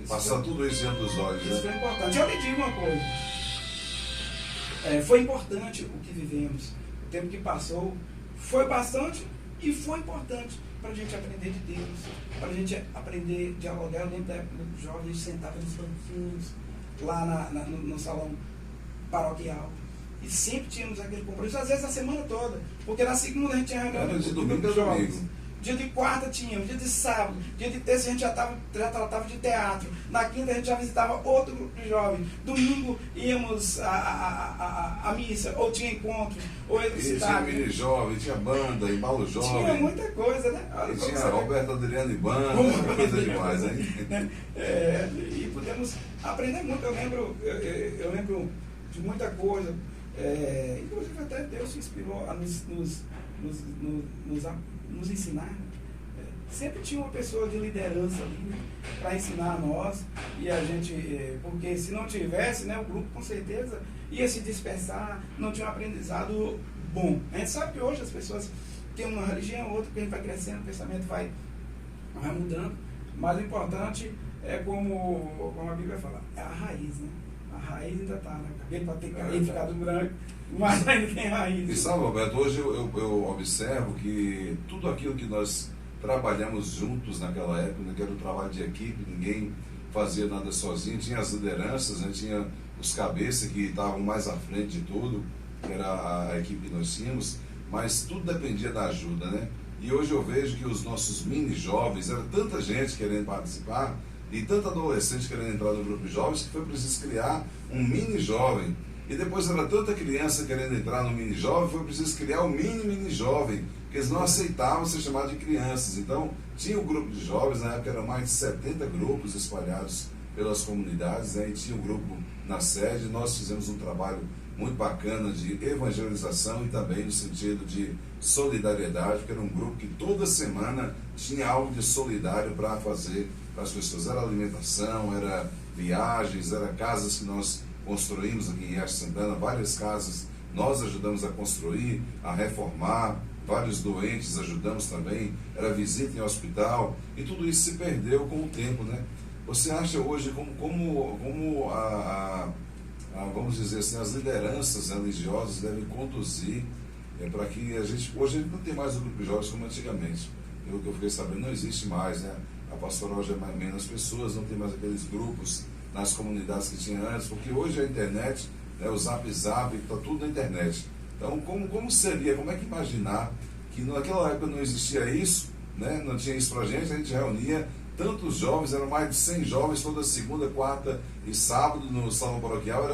passar tudo isso diante dos olhos. Isso foi importante. Eu lhe digo uma coisa. Foi importante o que vivemos. O tempo que passou foi bastante e foi importante para a gente aprender de Deus, para a gente aprender a dialogar. Eu lembro da época dos jovens sentavam nos banquinhos, lá no salão paroquial. E sempre tínhamos aquele compromisso, às vezes a semana toda, porque na segunda a gente tinha reunião de domingo a domingo. Dia de quarta tínhamos, dia de sábado, dia de terça a gente já tratava de teatro, na quinta a gente já visitava outro grupo de jovens, domingo íamos à missa, ou tinha encontros, ou ia tinha mini jovem, tinha banda, embalo jovem. Tinha muita coisa, né? Tinha Roberto Adriano e banda, coisa demais aí. E pudemos aprender muito, eu lembro de muita coisa, inclusive até Deus se inspirou a nos ensinar. Sempre tinha uma pessoa de liderança ali, né, para ensinar a nós, e a gente, porque se não tivesse, né, o grupo com certeza ia se dispersar, não tinha um aprendizado bom. A gente sabe que hoje as pessoas têm uma religião, outra, que a gente vai crescendo, o pensamento vai mudando, mas o importante é como a Bíblia fala, é a raiz, né? A raiz ainda está, né? O cabelo pode ter caído, ficado branco, mas ainda tem raiz. E sabe, Roberto, hoje eu observo que tudo aquilo que nós trabalhamos juntos naquela época, né, que era o trabalho de equipe, ninguém fazia nada sozinho, tinha as lideranças, né, tinha os cabeças que estavam mais à frente de tudo, que era a equipe que nós tínhamos, mas tudo dependia da ajuda, né? E hoje eu vejo que os nossos mini-jovens, era tanta gente querendo participar, e tanto adolescente querendo entrar no grupo de jovens, que foi preciso criar um mini-jovem. E depois era tanta criança querendo entrar no mini-jovem, foi preciso criar o mini-mini-jovem, porque eles não aceitavam ser chamados de crianças. Então, tinha o grupo de jovens, na época eram mais de 70 grupos espalhados pelas comunidades, né? E tinha um grupo na sede. Nós fizemos um trabalho muito bacana de evangelização e também no sentido de solidariedade, porque era um grupo que toda semana tinha algo de solidário para fazer para as pessoas. Era alimentação, era viagens, era casas que nós construímos aqui em Riacho Santana, várias casas nós ajudamos a construir, a reformar, vários doentes ajudamos também, era visita em hospital, e tudo isso se perdeu com o tempo, né? Você acha hoje como vamos dizer assim, as lideranças religiosas devem conduzir para que a gente, hoje a gente não tem mais o grupo de jovens como antigamente, pelo que eu fiquei sabendo, não existe mais, né? A pastoral já é menos pessoas, não tem mais aqueles grupos nas comunidades que tinha antes, porque hoje a internet, né, o Zap, está tudo na internet. Então, como seria, como é que imaginar que naquela época não existia isso, né, não tinha isso pra gente, a gente reunia tantos jovens, eram mais de 100 jovens toda segunda, quarta e sábado no salão paroquial,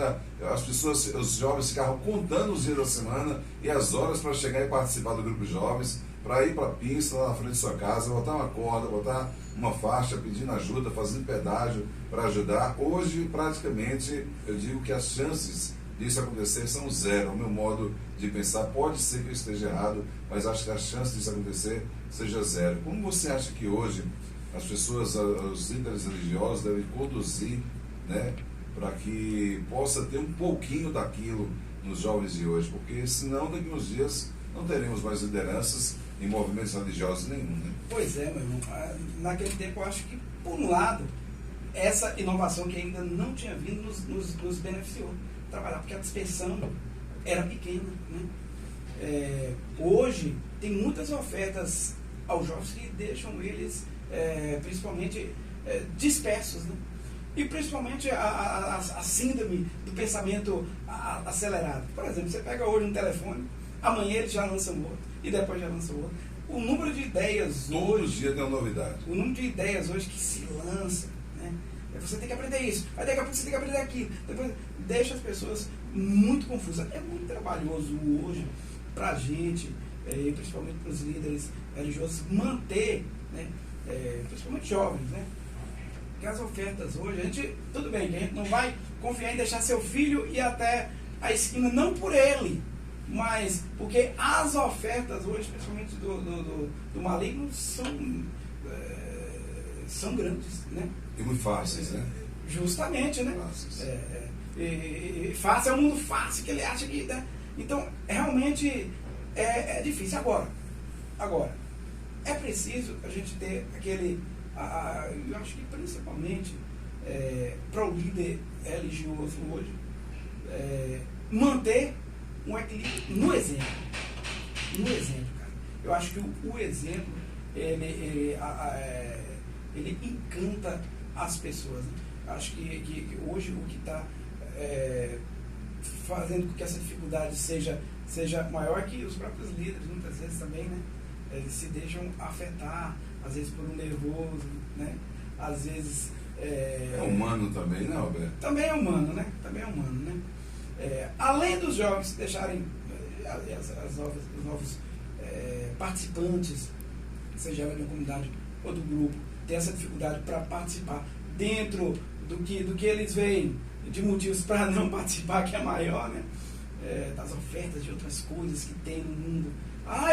as pessoas, os jovens ficavam contando os dias da semana e as horas para chegar e participar do grupo de jovens, para ir para a pista lá na frente de sua casa, botar uma corda, botar uma faixa, pedindo ajuda, fazendo pedágio para ajudar. Hoje, praticamente, eu digo que as chances disso acontecer são zero. O meu modo de pensar, pode ser que eu esteja errado, mas acho que a chance disso acontecer seja zero. Como você acha que hoje as pessoas, os líderes religiosos devem conduzir, né, para que possa ter um pouquinho daquilo nos jovens de hoje? Porque senão, daqui a uns dias, não teremos mais lideranças em movimentos religiosos nenhum, né? Pois é, meu irmão. Naquele tempo, eu acho que, por um lado, essa inovação que ainda não tinha vindo nos beneficiou. Trabalhar, porque a dispersão era pequena, né? Hoje, tem muitas ofertas aos jovens que deixam eles, principalmente, dispersos, né? E principalmente a síndrome do pensamento acelerado. Por exemplo, você pega hoje um telefone, amanhã ele já lança um outro, e depois já lança outro. O número de ideias hoje... Todo dia tem uma novidade. O número de ideias hoje que se lança, né? Você tem que aprender isso, aí daqui a pouco você tem que aprender aquilo. Depois deixa as pessoas muito confusas. É muito trabalhoso hoje para a gente, principalmente para os líderes religiosos, manter, né? Principalmente jovens, né? Porque as ofertas hoje, tudo bem, que a gente não vai confiar em deixar seu filho ir até a esquina, não por ele, mas porque as ofertas hoje, principalmente do maligno, são grandes, né? E muito fáceis, né? Justamente, né? Fácil é um mundo fácil que ele acha que... Né? Então, realmente é difícil. Agora, é preciso a gente ter aquele... eu acho que principalmente para o líder religioso hoje, manter um equilíbrio no exemplo. No exemplo, cara. Eu acho que o exemplo, ele encanta as pessoas. Né? Acho que hoje o que está fazendo com que essa dificuldade seja maior que os próprios líderes, muitas vezes também, né? Eles se deixam afetar, às vezes por um nervoso, né? Às vezes... É humano também, né, Alberto? Também é humano, né? Também é humano, né? Além dos jovens deixarem os novos participantes, seja de uma comunidade ou do grupo, ter essa dificuldade para participar dentro do que eles veem de motivos para não participar, que é maior, né? Das ofertas de outras coisas que tem no mundo.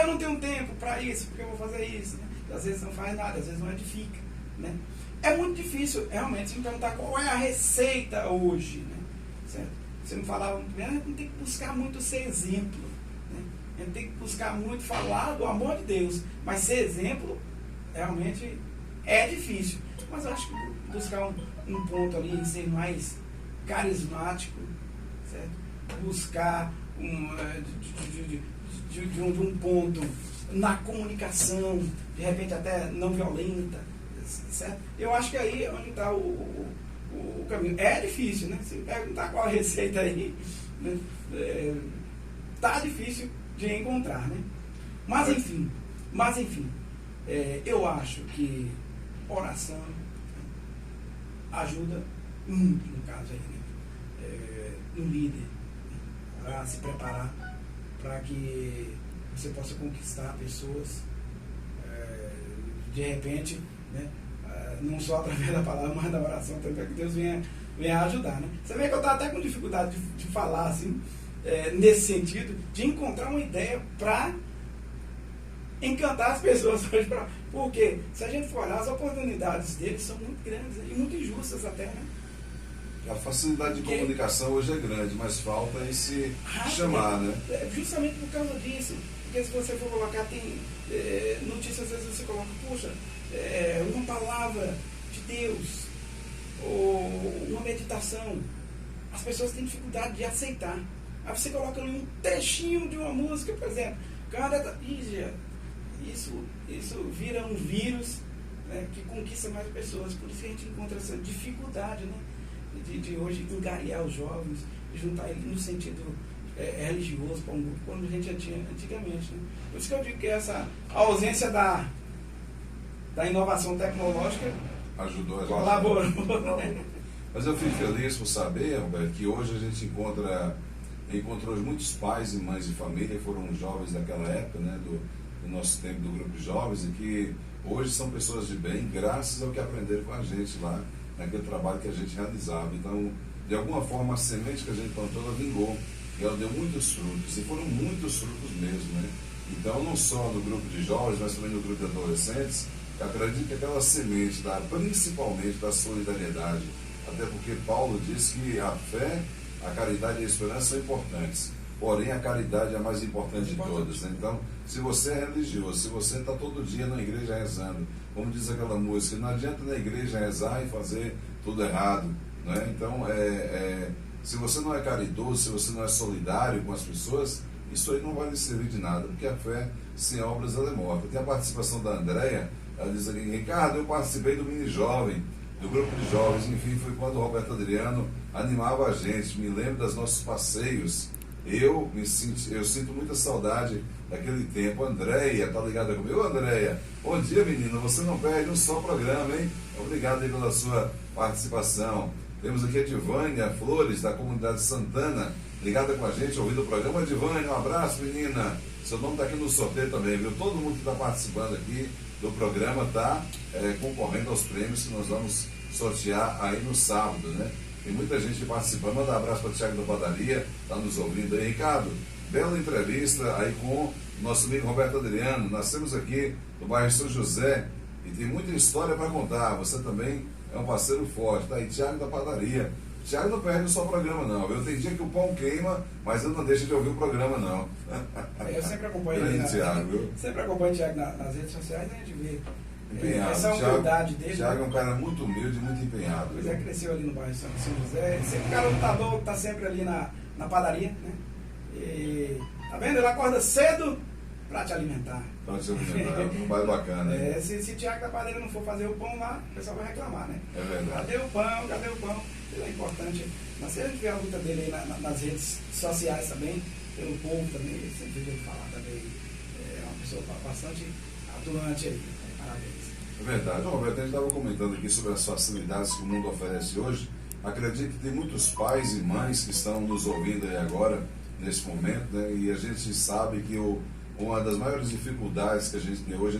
Eu não tenho tempo para isso, porque eu vou fazer isso, né? E às vezes não faz nada, às vezes não edifica, né? É muito difícil, realmente, se me perguntar qual é a receita hoje, né? Certo? Você me falava muito bem, a gente tem que buscar muito ser exemplo, né? A gente tem que buscar muito falar do amor de Deus, mas ser exemplo realmente é difícil. Mas eu acho que buscar um ponto ali em ser mais carismático, certo? Buscar de um ponto na comunicação, de repente até não violenta, certo? Eu acho que aí é onde está o caminho. É difícil, né? Se perguntar qual a receita aí, né? Tá difícil de encontrar, né? Mas enfim, eu acho que oração ajuda muito, no caso aí, né? No líder, para se preparar para que você possa conquistar pessoas, de repente, né? Não só através da palavra, mas da oração também, para que Deus venha ajudar, né? Você vê que eu estou até com dificuldade de falar assim, nesse sentido, de encontrar uma ideia para encantar as pessoas hoje. Porque se a gente for olhar, as oportunidades deles são muito grandes, né? E muito injustas até, né? A facilidade de comunicação hoje é grande, mas falta esse chamar, né? Justamente por causa disso. Porque se você for colocar, tem notícias, às vezes você coloca, puxa, uma palavra de Deus, ou uma meditação. As pessoas têm dificuldade de aceitar. Aí você coloca ali um trechinho de uma música, por exemplo, isso vira um vírus, né, que conquista mais pessoas. Por isso que a gente encontra essa dificuldade, né, de hoje engariar os jovens, de juntar eles no sentido religioso para um grupo, quando a gente já tinha antigamente. Né? Por isso que eu digo que essa ausência da inovação tecnológica ajudou a gente. Colaborou. Né? Mas eu fico feliz por saber, Roberto, que hoje a gente encontrou muitos pais e mães de família que foram jovens daquela época, né, do nosso tempo do grupo de jovens, e que hoje são pessoas de bem, graças ao que aprenderam com a gente lá, naquele trabalho que a gente realizava. Então, de alguma forma, a semente que a gente plantou, ela vingou, e ela deu muitos frutos, e foram muitos frutos mesmo, né? Então, não só no grupo de jovens, mas também no grupo de adolescentes, eu acredito que aquela semente, principalmente da solidariedade, até porque Paulo diz que a fé, a caridade e a esperança são importantes, porém a caridade é a mais importante de todas, né? Então, se você é religioso, se você está todo dia na igreja rezando, como diz aquela música, não adianta na igreja rezar e fazer tudo errado, né? Então, se você não é caridoso, se você não é solidário com as pessoas, isso aí não vai lhe servir de nada, porque a fé sem obras ela é morta. Tem a participação da Andréia, ela diz aqui, Ricardo, eu participei do mini jovem, do grupo de jovens, enfim, foi quando o Roberto Adriano animava a gente, me lembro dos nossos passeios, eu sinto muita saudade daquele tempo. Andréia, tá ligada comigo? Ô Andréia, bom dia menina, você não perde um só programa, hein? Obrigado aí pela sua participação. Temos aqui a Divânia Flores, da comunidade Santana, ligada com a gente, ouvindo o programa. Divânia, um abraço menina, seu nome está aqui no sorteio também, viu? Todo mundo que está participando aqui do programa está concorrendo aos prêmios que nós vamos sortear aí no sábado, né? Tem muita gente participando. Manda um abraço para o Thiago da Padaria, está nos ouvindo aí. Ricardo, bela entrevista aí com o nosso amigo Roberto Adriano. Nascemos aqui no bairro São José e tem muita história para contar. Você também é um parceiro forte, tá aí, Thiago da Padaria. Thiago não perde o seu programa não, viu? Tem dia que o pão queima, mas eu não deixo de ouvir o programa não. Eu sempre acompanho ele. Sempre acompanho o Thiago nas redes sociais, e a gente vê empenhado. essa humildade dele. Thiago é um cara muito humilde, muito empenhado. Pois é, cresceu ali no bairro São José, sempre um cara lutador, está sempre ali na padaria, né? E, tá vendo? Ele acorda cedo para te alimentar. Para te alimentar, é um trabalho bacana. Se o Thiago da padaria não for fazer o pão lá, o pessoal vai reclamar, né? É verdade. Cadê o pão? Ele é importante. Mas se a gente vê a luta dele aí nas redes sociais também, pelo povo também, ele sempre veio falar também. É uma pessoa bastante atuante aí. Parabéns. É verdade. Roberto, a gente estava comentando aqui sobre as facilidades que o mundo oferece hoje. Acredito que tem muitos pais e mães que estão nos ouvindo aí agora, nesse momento, né? E a gente sabe que uma das maiores dificuldades que a gente tem hoje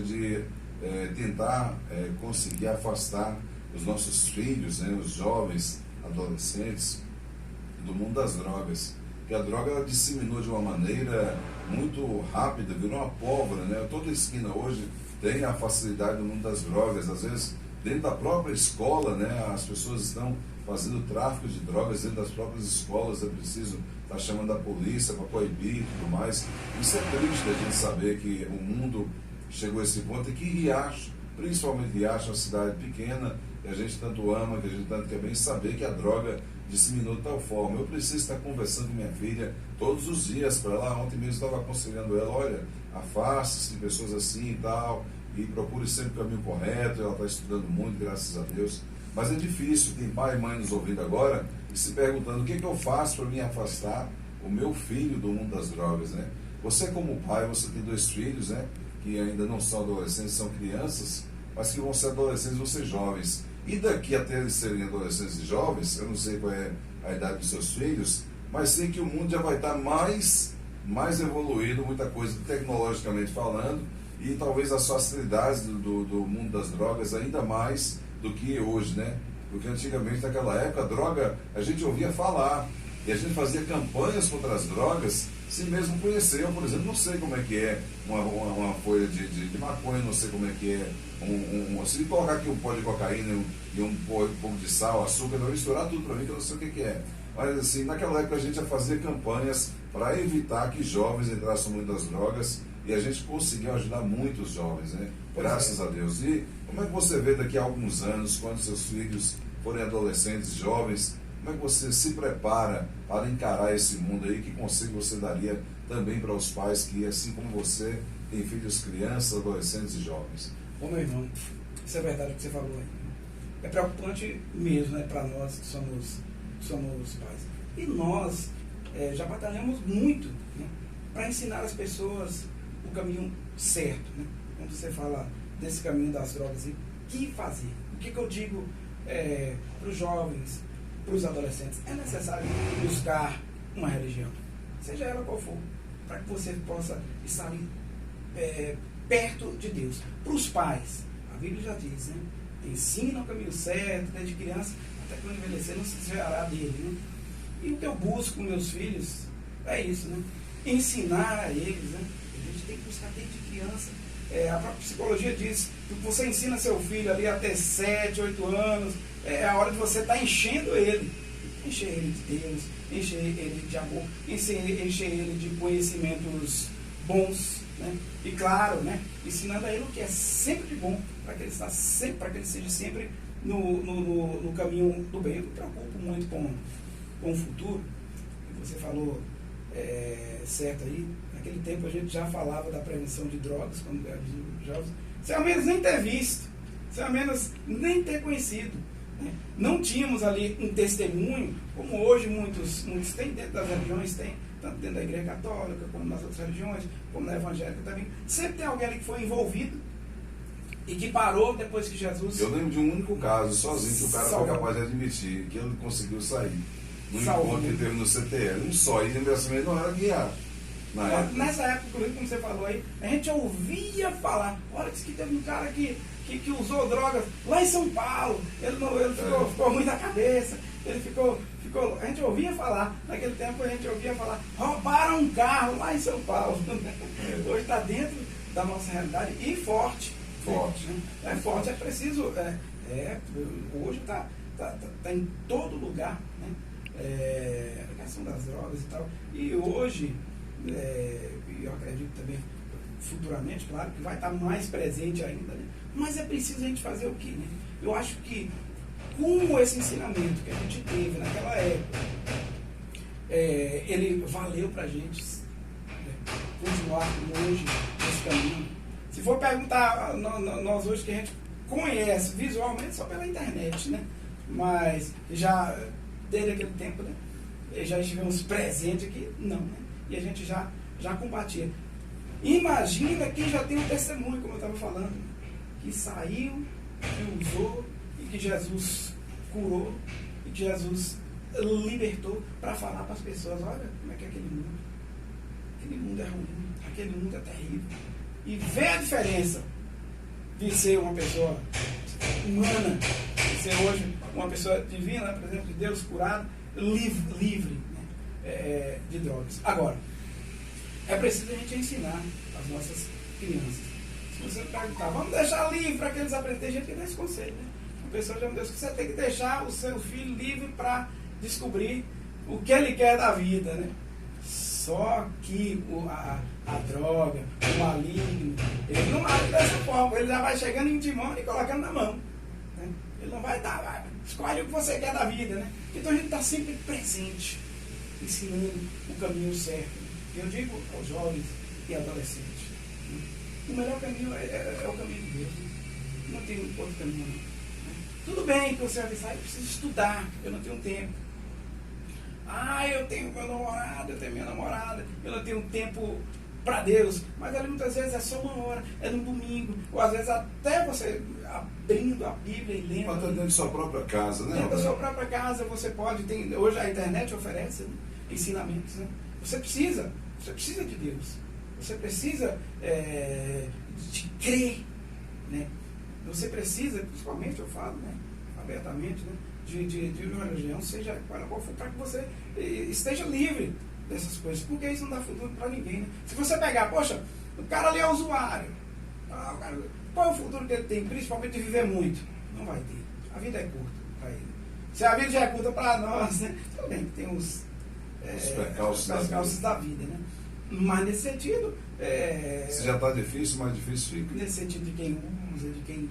é de tentar conseguir afastar os nossos filhos, né, os jovens, adolescentes, do mundo das drogas. Porque a droga ela disseminou de uma maneira muito rápida, virou uma pólvora, né? Toda esquina hoje tem a facilidade do mundo das drogas. Às vezes, dentro da própria escola, né, as pessoas estão fazendo tráfico de drogas dentro das próprias escolas. É preciso estar chamando a polícia para proibir e tudo mais. Isso é triste a gente saber que o mundo chegou a esse ponto e que Riacho, principalmente Riacho, uma cidade pequena, que a gente tanto ama, que a gente tanto quer bem, saber que a droga disseminou de tal forma. Eu preciso estar conversando com minha filha todos os dias para ela. Ontem mesmo estava aconselhando ela, olha, afaste-se de pessoas assim e tal, e procure sempre o caminho correto. Ela está estudando muito, graças a Deus. Mas é difícil, tem pai e mãe nos ouvindo agora e se perguntando o que eu faço para me afastar o meu filho do mundo das drogas, né? Você como pai, você tem 2 filhos, né? Que ainda não são adolescentes, são crianças, mas que vão ser adolescentes, vão ser jovens. E daqui até eles serem adolescentes e jovens, eu não sei qual é a idade dos seus filhos, mas sei que o mundo já vai estar mais evoluído, muita coisa tecnologicamente falando, e talvez as facilidades do mundo das drogas ainda mais do que hoje, né? Porque antigamente, naquela época, a droga, a gente ouvia falar, e a gente fazia campanhas contra as drogas, sem mesmo conhecer. Eu, por exemplo, não sei como é que é uma folha de maconha, não sei como é que é, se colocar aqui um pó de cocaína e um pouco de sal, açúcar, não misturar tudo para mim, que eu não sei o que é. Mas assim, naquela época a gente ia fazer campanhas para evitar que jovens entrassem no mundo das drogas, e a gente conseguiu ajudar muitos jovens, né? Graças a Deus. E como é que você vê daqui a alguns anos, quando seus filhos forem adolescentes, jovens, como é que você se prepara para encarar esse mundo aí? Que conselho você daria também para os pais que, assim como você, têm filhos crianças, adolescentes e jovens? Bom, meu irmão, isso é verdade o que você falou aí. É preocupante mesmo, né, para nós que somos pais. E nós já batalhamos muito, né, para ensinar as pessoas o caminho certo, né? Quando você fala desse caminho das drogas, e o que fazer? O que eu digo para os jovens, para os adolescentes? É necessário buscar uma religião, seja ela qual for, para que você possa estar ali perto de Deus. Para os pais, a Bíblia já diz, né? Ensina o caminho certo, desde criança, até quando envelhecer não se desviará dele, né? E o que eu busco com meus filhos é isso, né? Ensinar a eles, né? A gente tem que buscar desde criança. A própria psicologia diz que você ensina seu filho ali até 7, 8 anos, é a hora de você estar enchendo ele. Encher ele de Deus, encher ele de amor, encher ele de conhecimentos bons, né? E claro, né, ensinando a ele o que é sempre de bom, para que ele seja sempre no caminho do bem. Eu me preocupo muito com o futuro. Você falou certo aí, naquele tempo a gente já falava da prevenção de drogas, quando éramos jovens, sem ao menos nem ter visto, sem ao menos nem ter conhecido. Não tínhamos ali um testemunho, como hoje muitos têm dentro das religiões, tem, tanto dentro da igreja católica, como nas outras religiões, como na evangélica também. Sempre tem alguém ali que foi envolvido e que parou depois que Jesus... Eu lembro de um único caso, sozinho, que o cara foi capaz de admitir que ele conseguiu sair. No encontro que teve no CTL. Um só, e lembrança não era guiar. Nessa época, inclusive, como você falou aí, a gente ouvia falar, olha, disse que teve um cara que usou drogas lá em São Paulo, ele ficou ruim da cabeça, ele ficou, a gente ouvia falar, naquele tempo a gente ouvia falar, roubaram um carro lá em São Paulo. Hoje está dentro da nossa realidade e forte. Forte. É forte, é preciso, hoje está em todo lugar, né? A questão das drogas e tal. E hoje, eu acredito também, futuramente, claro, que vai estar mais presente ainda, né? Mas é preciso a gente fazer o quê, né? Eu acho que, com esse ensinamento que a gente teve naquela época, ele valeu para a gente, né, continuar hoje nesse caminho. Se for perguntar, nós hoje que a gente conhece visualmente só pela internet, né? Mas já desde aquele tempo, né, já estivemos presentes aqui, não, né? E a gente já combatia. Imagina quem já tem um testemunho, como eu estava falando, que saiu, que usou, e que Jesus curou, e que Jesus libertou, para falar para as pessoas, olha como é que é aquele mundo. Aquele mundo é ruim, aquele mundo é terrível. E vê a diferença de ser uma pessoa humana, de ser hoje uma pessoa divina, na presença de Deus, curada, livre, né, de drogas. Agora, é preciso a gente ensinar as nossas crianças. Se você perguntar, vamos deixar livre para que eles aprendam, tem gente que dá esse conselho, né? A pessoa já me deu, você tem que deixar o seu filho livre para descobrir o que ele quer da vida, né? Só que a droga, o maligno, ele não age dessa forma, ele já vai chegando intimando e colocando na mão, né? Ele não vai dar, escolhe o que você quer da vida, né? Então a gente está sempre presente, ensinando o caminho certo. Eu digo aos jovens e adolescentes, né? O melhor caminho é o caminho de Deus. Não tem outro caminho, não. Tudo bem que você vai pensar, eu preciso estudar, eu não tenho tempo. Eu tenho meu namorado, eu tenho minha namorada, eu não tenho tempo para Deus. Mas ali muitas vezes é só uma hora, é no domingo, ou às vezes até você abrindo a Bíblia e lendo. Até dentro de sua própria casa, né? Dentro da sua própria casa você pode, hoje a internet oferece, né, ensinamentos, né? Você precisa de Deus. Você precisa de crer, né? Você precisa, principalmente eu falo, né, abertamente, né, de uma religião, seja qual for, para que você esteja livre dessas coisas, porque isso não dá futuro para ninguém, né? Se você pegar, poxa, o cara ali é usuário, qual é o futuro que ele tem, principalmente de viver muito? Não vai ter. A vida é curta para ele. Se a vida já é curta para nós, né, tudo bem que tem os percalços da vida, né? Mas nesse sentido... Se já está difícil, mais difícil fica. Nesse sentido de quem usa, de quem...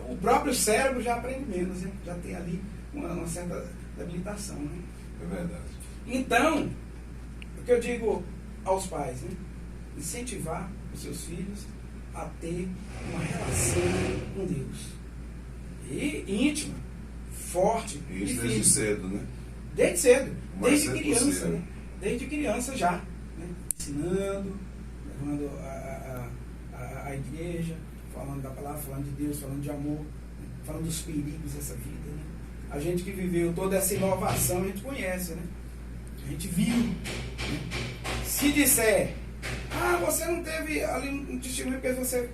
o próprio cérebro já aprende menos, né? Já tem ali uma certa debilitação, né? É verdade. Então, o que eu digo aos pais, né? Incentivar os seus filhos a ter uma relação com Deus. E íntima, forte. Isso desde cedo, né? Desde cedo. Desde cedo criança, possível. né? Desde criança já. Né? Ensinando, levando a igreja, falando da palavra, falando de Deus, falando de amor, né? Falando dos perigos dessa vida. Né? A gente que viveu toda essa inovação, a gente conhece, né? A gente viu. Né? Se disser, você não teve ali um testemunho porque você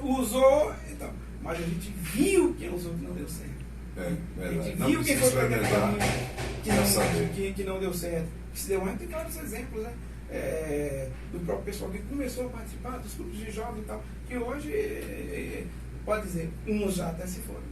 usou, então, mas a gente viu quem usou que não deu certo. A gente viu quem foi para aquele caminho que não deu certo. Se deu tem vários exemplos, né? Do próprio pessoal que começou a participar dos grupos de jovens e tal, que hoje, pode dizer, uns já até se foram,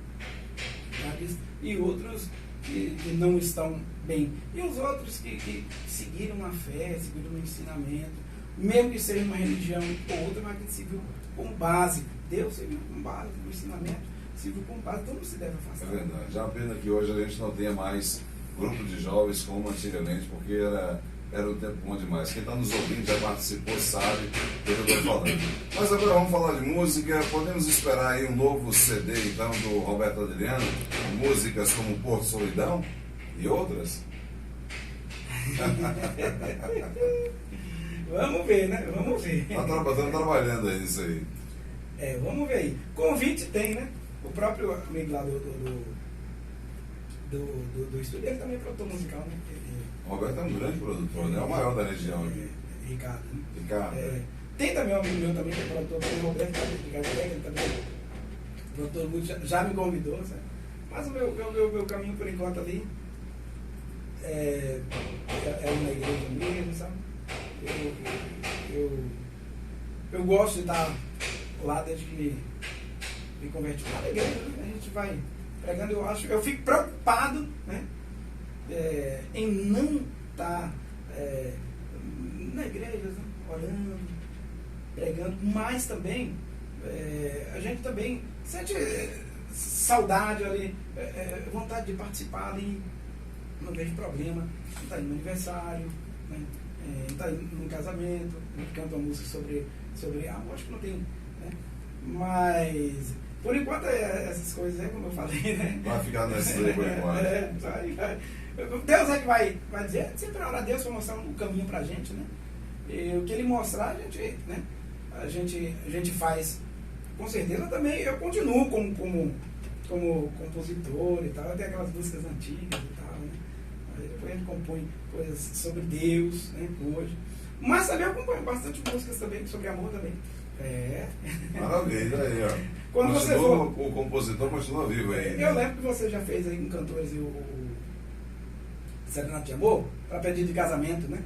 e outros que não estão bem. E os outros que seguiram a fé, seguiram o ensinamento, mesmo que seja uma religião ou outra, mas que seguiu como base. Deus seguiu como base, o ensinamento seguiu como base, então não se deve afastar. É verdade. Já a pena que hoje a gente não tenha mais grupo de jovens como antigamente, porque era um tempo bom demais. Quem está nos ouvindo, já participou, sabe do que eu estou falando. Mas agora vamos falar de música. Podemos esperar aí um novo CD, então, do Roberto Adriano, músicas como Porto Solidão e outras? Vamos ver, né? Vamos ver. Estamos trabalhando aí nisso aí. Vamos ver aí. Convite tem, né? O próprio amigo lá do estúdio, ele também é produtor musical, né? O Roberto é um grande produtor, né? É o maior da região aqui. Ricardo, né? Ricardo. Tem também um amigo meu também que é produtor, o Roberto ele também produtor muito, já me convidou, sabe? Mas o meu caminho por enquanto ali é na igreja mesmo, sabe? Eu gosto de estar lá desde que me converti na igreja, né? A gente vai pregando, eu fico preocupado, né? Em não estar na igreja, né? Orando, pregando, mas também a gente também sente saudade ali, vontade de participar ali, não vejo problema, está indo no aniversário, né? Está indo num casamento, canta uma música sobre amor, acho que não tem, né? Mas por enquanto essas coisas aí, como eu falei, né? Vai ficar nesse daí por enquanto. Vai. Deus é que vai dizer, sempre orar a Deus para mostrar um caminho pra gente, né? E o que ele mostrar, a gente faz. Com certeza também eu continuo como compositor e tal, eu tenho aquelas músicas antigas e tal, né? Aí depois a gente compõe coisas sobre Deus, né? Hoje. Mas também eu componho bastante músicas também sobre amor também. Maravilha, aí, ó. Quando você for, o compositor continua vivo aí. Eu lembro que você já fez aí com cantores o Serenato de Amor, para pedido de casamento, né?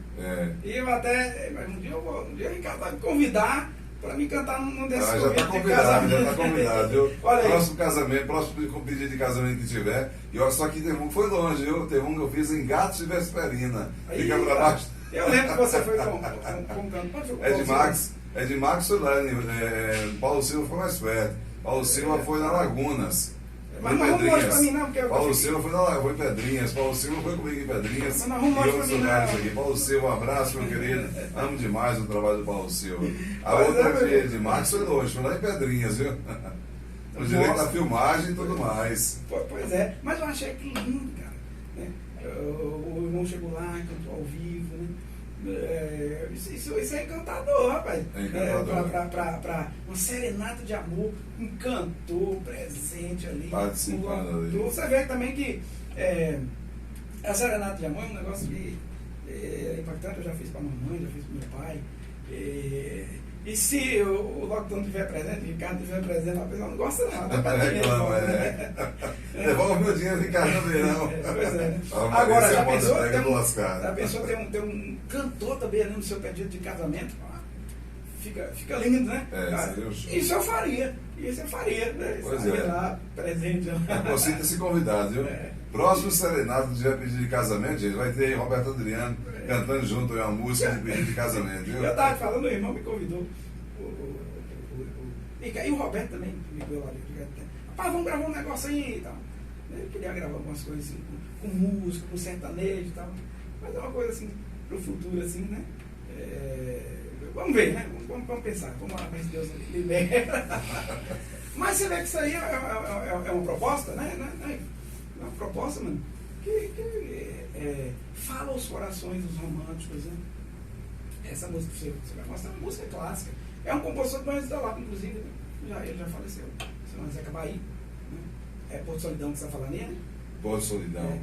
E eu até, um dia o Ricardo vai me convidar para me cantar num desses já está convidado, já está convidado, viu? Próximo casamento, próximo pedido de casamento que tiver. E olha só que teve um que foi longe, viu? Teve um que eu fiz em Gatos e Vesperina. Fica para baixo. Eu lembro que você foi com cantor. É de Max Solane, Paulo Silva foi mais perto. Paulo Silva foi na Lagunas. Mas não arruma hoje pra mim, não, porque eu Paulo Silva foi lá, foi em Pedrinhas. Paulo Silva foi comigo em Pedrinhas. Mas não arruma E hoje outros pra mim, lugares não. aqui. Paulo Silva, um abraço, meu querido. Amo demais o trabalho do Paulo Silva. A Pois outra é, dia de Marcos foi longe, foi lá em Pedrinhas, viu? O direito da filmagem e tudo mais. Pois é, mas eu achei aquilo lindo, cara. Né? O irmão chegou lá, cantou ao vivo, né? Isso é encantador, rapaz. É encantador. Pra uma serenata de amor, um cantor presente ali. Participando ali. Você vê também que a serenata de amor é um negócio que é impactante. Eu já fiz pra mamãe, já fiz pro meu pai. E se o Lockdown estiver presente, o Ricardo estiver presente, a pessoa não gosta não. Devolve meu dinheiro, Ricardo, também não. Pois é. Agora, Já pensou ter um cantor também ali no seu pedido de casamento? Fica lindo, né? Isso eu faria. Né? Pois Estaria é. lá, presente. Você tem se convidado, viu? Próximo serenado de pedido de casamento, gente, vai ter Roberto Adriano cantando junto uma música de pedido de casamento, viu? Eu estava falando, o irmão me convidou. E o Roberto também me convidou lá. Rapaz, vamos gravar um negócio aí e tal. Eu queria gravar algumas coisas assim, com música, com sertanejo e tal. Mas é uma coisa assim, pro futuro, assim, né? Vamos ver, né? Vamos pensar. Vamos lá, mas Deus libera. Mas você vê que isso aí é uma proposta, né? É uma proposta, mano, que fala aos corações dos românticos, né? Essa música que você vai mostrar é uma música clássica. É um compositor do Banhos da Lapa, inclusive, né? Ele já faleceu. Se não Zeca Bahia. Né? É Porto Solidão que você está falando aí, né? Porto Solidão.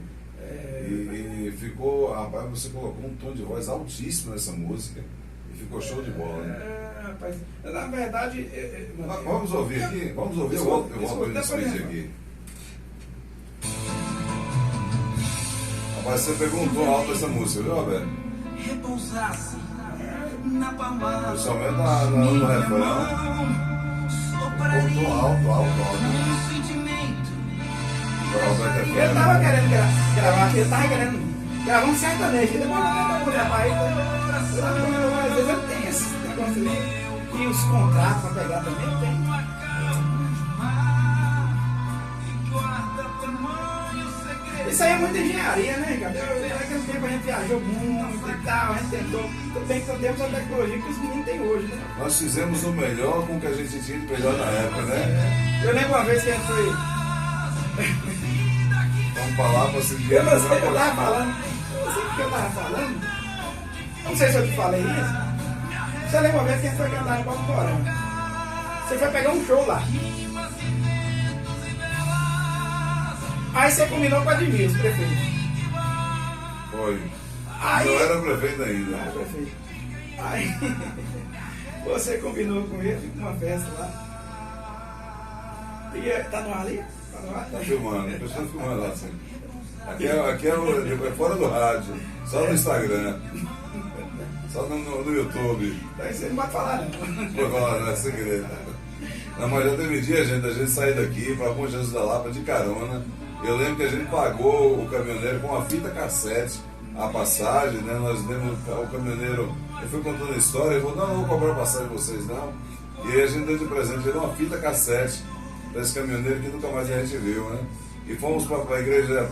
E ficou, rapaz, você colocou um tom de voz altíssimo nessa música. E ficou show de bola, né? Rapaz, na verdade. Vamos ouvir aqui? Vamos ouvir, eu volto para ele despedir aqui. Rapaz, você pegou um tom alto essa música, viu, Roberto? Repousasse na palma. Principalmente no refrão. Um tom alto. Ele tava querendo gravar, ele tava querendo gravar um sertanejo. Ele mandou pra rapaz. Às vezes ele tem esse negócio ali. E os contratos pra pegar também tem. Isso aí é muita engenharia, né, Ricardo? Naquele tempo a gente viajou muito e tal, a gente tentou. Tudo bem que nós temos a tecnologia que os meninos têm hoje, né? Nós fizemos o melhor com o que a gente tinha de melhor na época, né? Eu lembro uma vez que a gente foi. Vamos falar para seguir. Eu não sei o que eu tava falando. Eu não sei o que eu tava falando. Não sei se eu te falei isso. Você lembra uma vez que a gente foi cantar no Palco Corão? Você foi pegar um show lá. Aí você combinou com o Admilson, prefeito. Foi. Aí, não era prefeito ainda. Não era prefeito. Aí você combinou com ele uma festa lá. E tá no ar ali? Tá no ar? Tá filmando, a pessoa filmando lá assim. Aqui é fora do rádio, só no Instagram. Só no YouTube. Então você não pode falar, não. Vou falar, não é segredo. Não, mas já teve dia, gente, a gente sair daqui para Bom Jesus da Lapa de carona. Eu lembro que a gente pagou o caminhoneiro com uma fita cassete, a passagem, né? Nós demos o caminhoneiro, ele foi contando a história, ele falou, não vou cobrar a passagem de vocês não. E aí a gente deu de presente, ele deu uma fita cassete desse caminhoneiro que nunca mais a gente viu, né? E fomos para a igreja,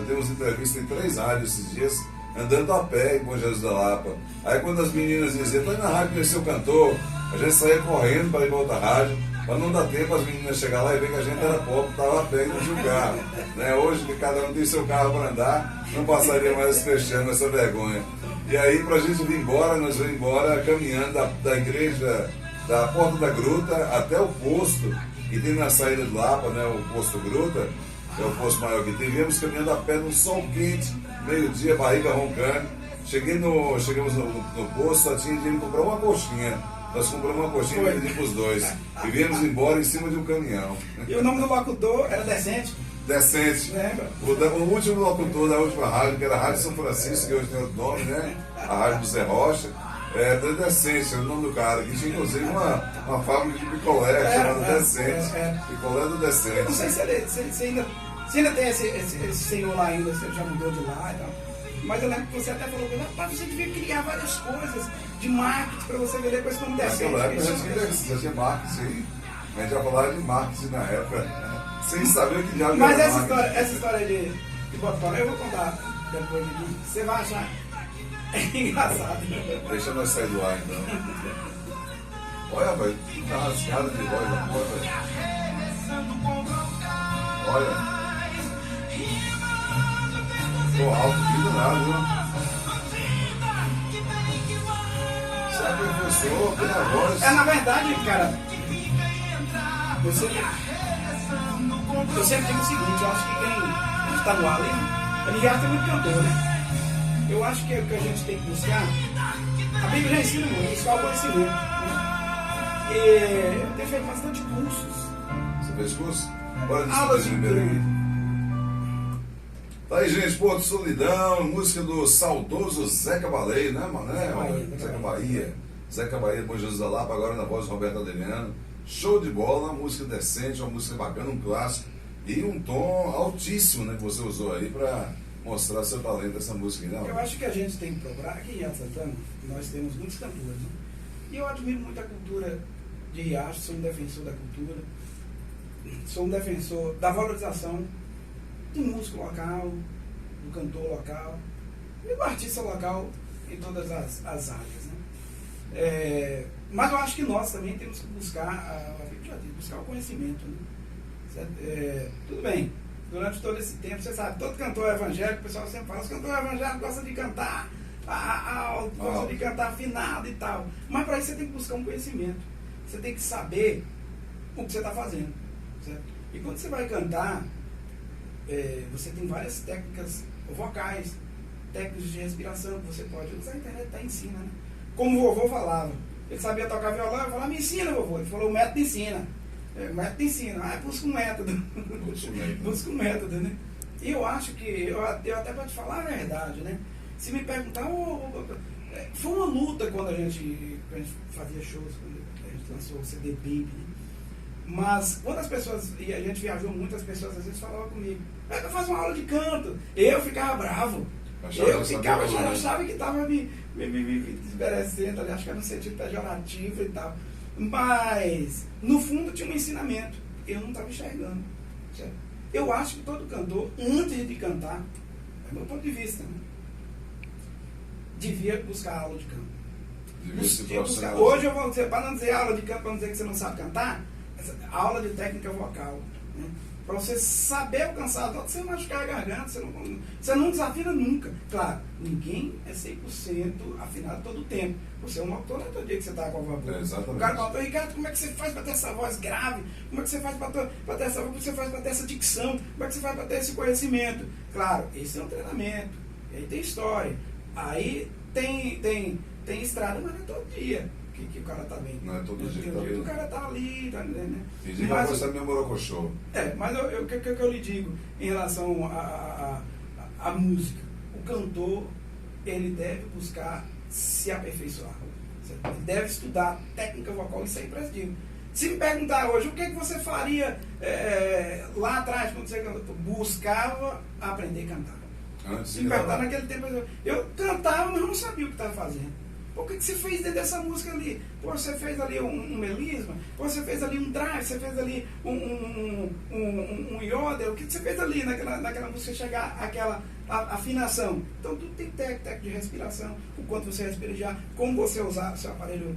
temos entrevista em 3 rádios esses dias, andando a pé em Bom Jesus da Lapa. Aí quando as meninas diziam, tô indo na rádio conhecer o cantor, a gente saía correndo para ir para outra rádio, para não dar tempo as meninas chegar lá e ver que a gente era pobre, estava a pé e não tinha um carro. Né? Hoje que cada um tem seu carro para andar, não passaria mais fechando essa vergonha. E aí para a gente vir embora, nós vamos embora caminhando da igreja, da Porta da Gruta até o posto, que tem na saída de Lapa, né? O posto Gruta, que é o posto maior que tem. Viemos caminhando a pé no sol quente, meio-dia, barriga roncando. Chegamos no posto, só tinha dinheiro para comprar uma coxinha. Nós compramos uma coxinha e vendimos para os dois. E viemos embora em cima de um caminhão. E o nome do locutor era Decente? Decente. Lembra? O último locutor da última rádio, que era a Rádio São Francisco, que hoje tem outro nome, né? A Rádio do Zé Rocha. Decente, era o nome do cara, que tinha inclusive uma fábrica de picolé chamada Decente. Picolé do Decente. Eu não sei se ainda tem esse senhor lá ainda, se ele já mudou de lá e tal. Mas eu lembro que você até falou que você devia criar várias coisas de marketing para você vender com esse nome Decente. Naquela época já tinha marketing, a gente já falava de marketing na época. Sem saber que diabo Mas era essa história de Botafogo, eu vou contar depois aqui. Você vai achar engraçado. Deixa nós sair do ar então. Olha, velho, tá rasgada de voz da porra, velho. Olha. Tô alto aqui do nada, viu? Você é professor, tem a voz. Na verdade, cara, eu sempre digo o seguinte, eu acho que quem está no ar ali, ele já tem muito cantor, né? Eu acho que o que a gente tem que buscar, a Bíblia já ensina muito, buscar o conhecimento. Né? E eu tenho feito bastante cursos. Você fez curso? Bora Aulas discutir de primeiro aqui. Tá aí, gente, Porto Solidão, música do saudoso Zeca Baleia, né, mano? Zeca Bahia. Zeca Bahia, depois Jesus da Lapa, agora na voz do Roberto Adriano. Show de bola, uma música decente, uma música bacana, um clássico. E um tom altíssimo, né, que você usou aí pra mostrar seu talento, essa música aí, né? Eu acho que a gente tem que procurar, aqui em Alto Santana, nós temos muitos cantores, né? E eu admiro muito a cultura de Riacho, sou um defensor da cultura, sou um defensor da valorização do músico local, do cantor local e do artista local em todas as áreas, né? Mas eu acho que nós também temos que buscar buscar o conhecimento, né? Tudo bem, durante todo esse tempo, você sabe, todo cantor evangélico, o pessoal sempre fala, os cantores evangélicos gostam de cantar alto, gostam de cantar afinado e tal, mas para isso você tem que buscar um conhecimento, você tem que saber o que você está fazendo, certo? E quando você vai cantar, você tem várias técnicas vocais, técnicas de respiração que você pode usar, a internet está ensina, né? Como o vovô falava, ele sabia tocar violão, eu falava, me ensina, vovô. Ele falou, o método ensina. O método ensina. Busca um método. Busca um método, né? E eu acho que, eu até para te falar a verdade, né? Se me perguntar, foi uma luta quando a gente fazia shows, quando a gente lançou o CD Baby, né? Mas quando as pessoas, e a gente viajou muito, as pessoas às vezes falavam comigo, eu faço uma aula de canto. Eu ficava bravo. Eu achava que estava me desmerecendo, acho que era no sentido pejorativo e tal. Mas, no fundo, tinha um ensinamento. Eu não estava enxergando. Certo? Eu acho que todo cantor, antes de cantar, é meu ponto de vista, né? Devia buscar aula de canto. Hoje eu vou dizer, para não dizer aula de canto, para não dizer que você não sabe cantar, aula de técnica vocal. Né? Para você saber alcançar a nota, você não machucar a garganta, você não desafina nunca. Claro, ninguém é 100% afinado todo o tempo. Você é um autor, não é todo dia que você está com a voz boa. O cara fala, Ricardo, como é que você faz para ter essa voz grave? Como é que você faz para ter essa voz? Como você faz para ter essa dicção? Como é que você faz para ter esse conhecimento? Claro, esse é um treinamento. E aí tem história. Aí tem estrada, mas não é todo dia que o cara tá bem. Não é todo dia que tá bem. O cara tá ali, tá, né? Fingindo que você me morocochô. Mas o que eu lhe digo em relação à música? O cantor, ele deve buscar se aperfeiçoar. Certo? Ele deve estudar técnica vocal, isso é imprescindível. Se me perguntar hoje, o que você faria lá atrás, quando você cantou? Buscava aprender a cantar. Se me perguntar naquele tempo, eu cantava, mas eu não sabia o que estava fazendo. O que você fez dentro dessa música ali? Pô, você fez ali um melisma, você fez ali um drive, você fez ali um yodel, o que você fez ali naquela música chegar àquela afinação? Então tudo tem técnica de respiração, o quanto você respira já, como você usar o seu aparelho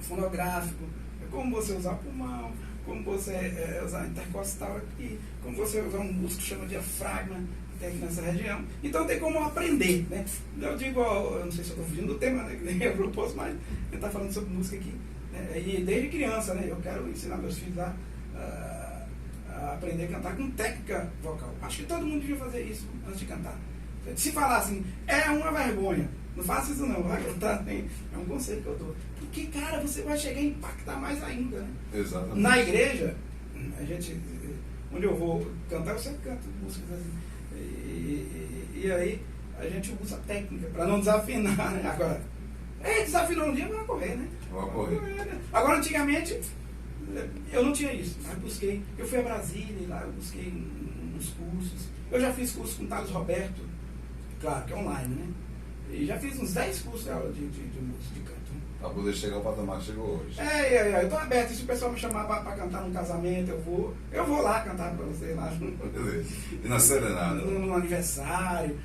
fonográfico, como você usar o pulmão, como você usar intercostal aqui, como você usar um músculo que chama diafragma, aqui nessa região. Então tem como aprender, né? Eu digo, eu não sei se eu estou fugindo do tema, né? Que nem eu propus, mas ele está falando sobre música aqui. Né? E desde criança, né? Eu quero ensinar meus filhos a aprender a cantar com técnica vocal. Acho que todo mundo devia fazer isso antes de cantar. Se falar assim, é uma vergonha, não faça isso não, vai cantar, é um conselho que eu dou. Porque, cara, você vai chegar a impactar mais ainda, né? Exatamente. Na igreja, a gente, onde eu vou cantar, eu sempre canto músicas assim. E aí a gente usa técnica para não desafinar, né? Agora, desafinou um dia, vai correr, né? Vai correr. Agora, antigamente, eu não tinha isso, mas busquei. Eu fui a Brasília e lá eu busquei uns cursos. Eu já fiz curso com o Thales Roberto, claro que é online, né? E já fiz uns 10 cursos de aula de música, de canto. Para poder chegar ao patamar que chegou hoje. Eu tô aberto. Se o pessoal me chamar para cantar num casamento, eu vou lá cantar para vocês lá. Beleza. E na serenata? No aniversário.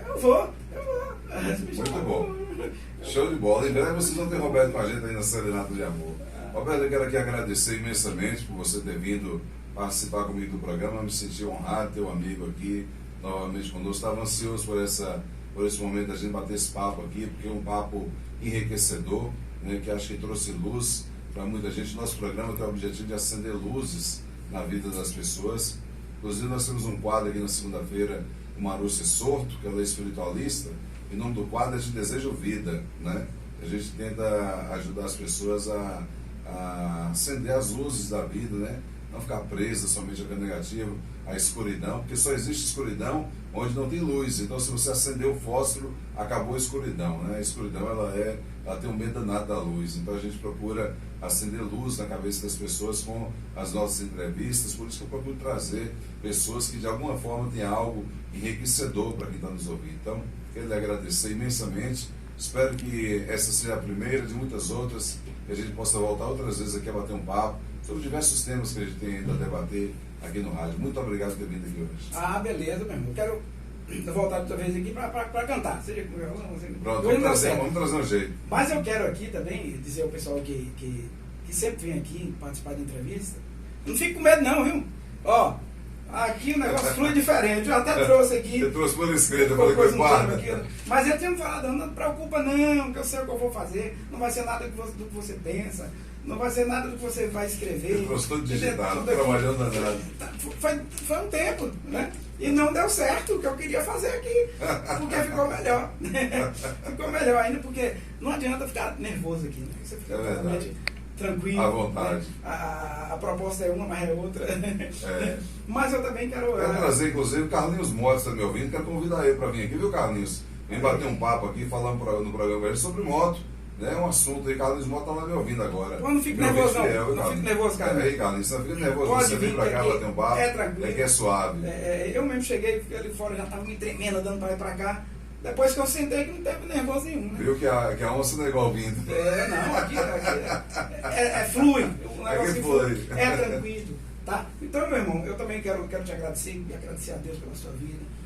Eu vou. Muito bom. Show de bola. Em breve vocês vão ter Roberto com a gente aí na Serenata de Amor. Roberto, eu quero aqui agradecer imensamente por você ter vindo participar comigo do programa. Eu me senti honrado ter um amigo aqui novamente conosco. Estava ansioso por esse momento da gente bater esse papo aqui, porque é um papo enriquecedor, né, que acho que trouxe luz para muita gente. Nosso programa tem o objetivo de acender luzes na vida das pessoas. Inclusive nós temos um quadro aqui na segunda-feira, o Marúcia Sorto, que ela é espiritualista. Em nome do quadro, a gente deseja vida, né? A gente tenta ajudar as pessoas a acender as luzes da vida, né? Não ficar presa somente ao que é negativo, à escuridão, porque só existe escuridão onde não tem luz. Então, se você acender o fósforo, acabou a escuridão, né? A escuridão, ela tem um medo danado da luz. Então, a gente procura acender luz na cabeça das pessoas com as nossas entrevistas. Por isso que eu procuro trazer pessoas que, de alguma forma, têm algo enriquecedor para quem está nos ouvindo. Então, quero lhe agradecer imensamente. Espero que essa seja a primeira de muitas outras, que a gente possa voltar outras vezes aqui a bater um papo sobre diversos temas que a gente tem ainda a debater aqui no rádio. Muito obrigado por ter vindo aqui hoje. Beleza, meu irmão. Quero voltar outra vez aqui para cantar. Seja com violão, pronto, vamos trazer um jeito. Mas eu quero aqui também dizer ao pessoal que sempre vem aqui participar da entrevista, não fique com medo não, viu? Aqui o negócio flui diferente. Eu até trouxe aqui. Eu trouxe por escrito, eu falei que foi mas eu tinha falado, não te preocupa não, que eu sei o que eu vou fazer. Não vai ser nada do que você pensa. Não vai ser nada do que você vai escrever. Eu trouxe tudo digitado, trabalhando na nada. Foi um tempo, né? E não deu certo o que eu queria fazer aqui. Porque ficou melhor. Ficou melhor ainda, porque não adianta ficar nervoso aqui, né? Você fica totalmente tranquilo. À vontade. Né? A proposta é uma, mas é outra. Mas eu também quero trazer, inclusive, o Carlinhos Motes está me ouvindo. Quero convidar ele para vir aqui, viu, Carlinhos? Vem bater um papo aqui, falando no programa sobre moto. É um assunto aí, Carlinhos Motta está lá me ouvindo agora. Não fique nervoso, não fique nervoso, Carlinhos. Aí, Carlinhos, não fica nervoso. Pode você vir para cá, bater um papo. É tranquilo. É que é suave. Eu mesmo cheguei ali fora, já estava me tremendo, dando para ir para cá. Depois que eu sentei, que não teve nervoso nenhum. Né? Viu que a onça não é igual vindo. Não, aqui flui. O negócio flui. É tranquilo. Tá? Então, meu irmão, eu também quero te agradecer e agradecer a Deus pela sua vida.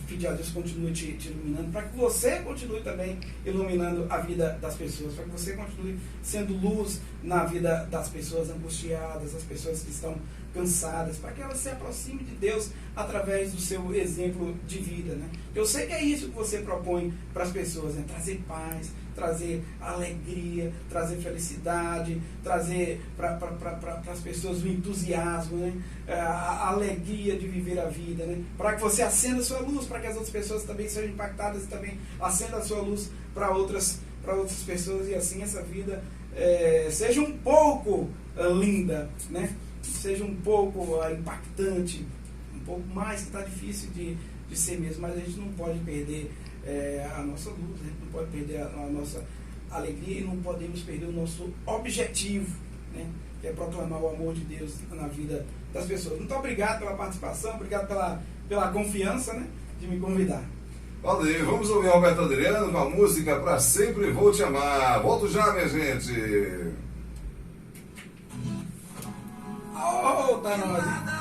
Pedir a Deus continue te iluminando, para que você continue também iluminando a vida das pessoas, para que você continue sendo luz na vida das pessoas angustiadas, das pessoas que estão cansadas, para que elas se aproximem de Deus através do seu exemplo de vida, né? Eu sei que é isso que você propõe para as pessoas, né? Trazer paz, trazer alegria, trazer felicidade, trazer para as pessoas o entusiasmo, né? A alegria de viver a vida, né? Para que você acenda a sua luz, para que as outras pessoas também sejam impactadas e também acenda a sua luz para outras pessoas, e assim essa vida seja um pouco linda, né? Seja um pouco impactante, um pouco mais, que está difícil de ser mesmo, mas a gente não pode perder a nossa luz, a gente não pode perder a nossa alegria, e não podemos perder o nosso objetivo, né? Que é proclamar o amor de Deus na vida das pessoas. Muito obrigado pela participação, obrigado pela confiança, né, de me convidar. Valeu, vamos ouvir Roberto Adriano com a música Pra Sempre Vou Te Amar. Volto já, minha gente. Tá nós.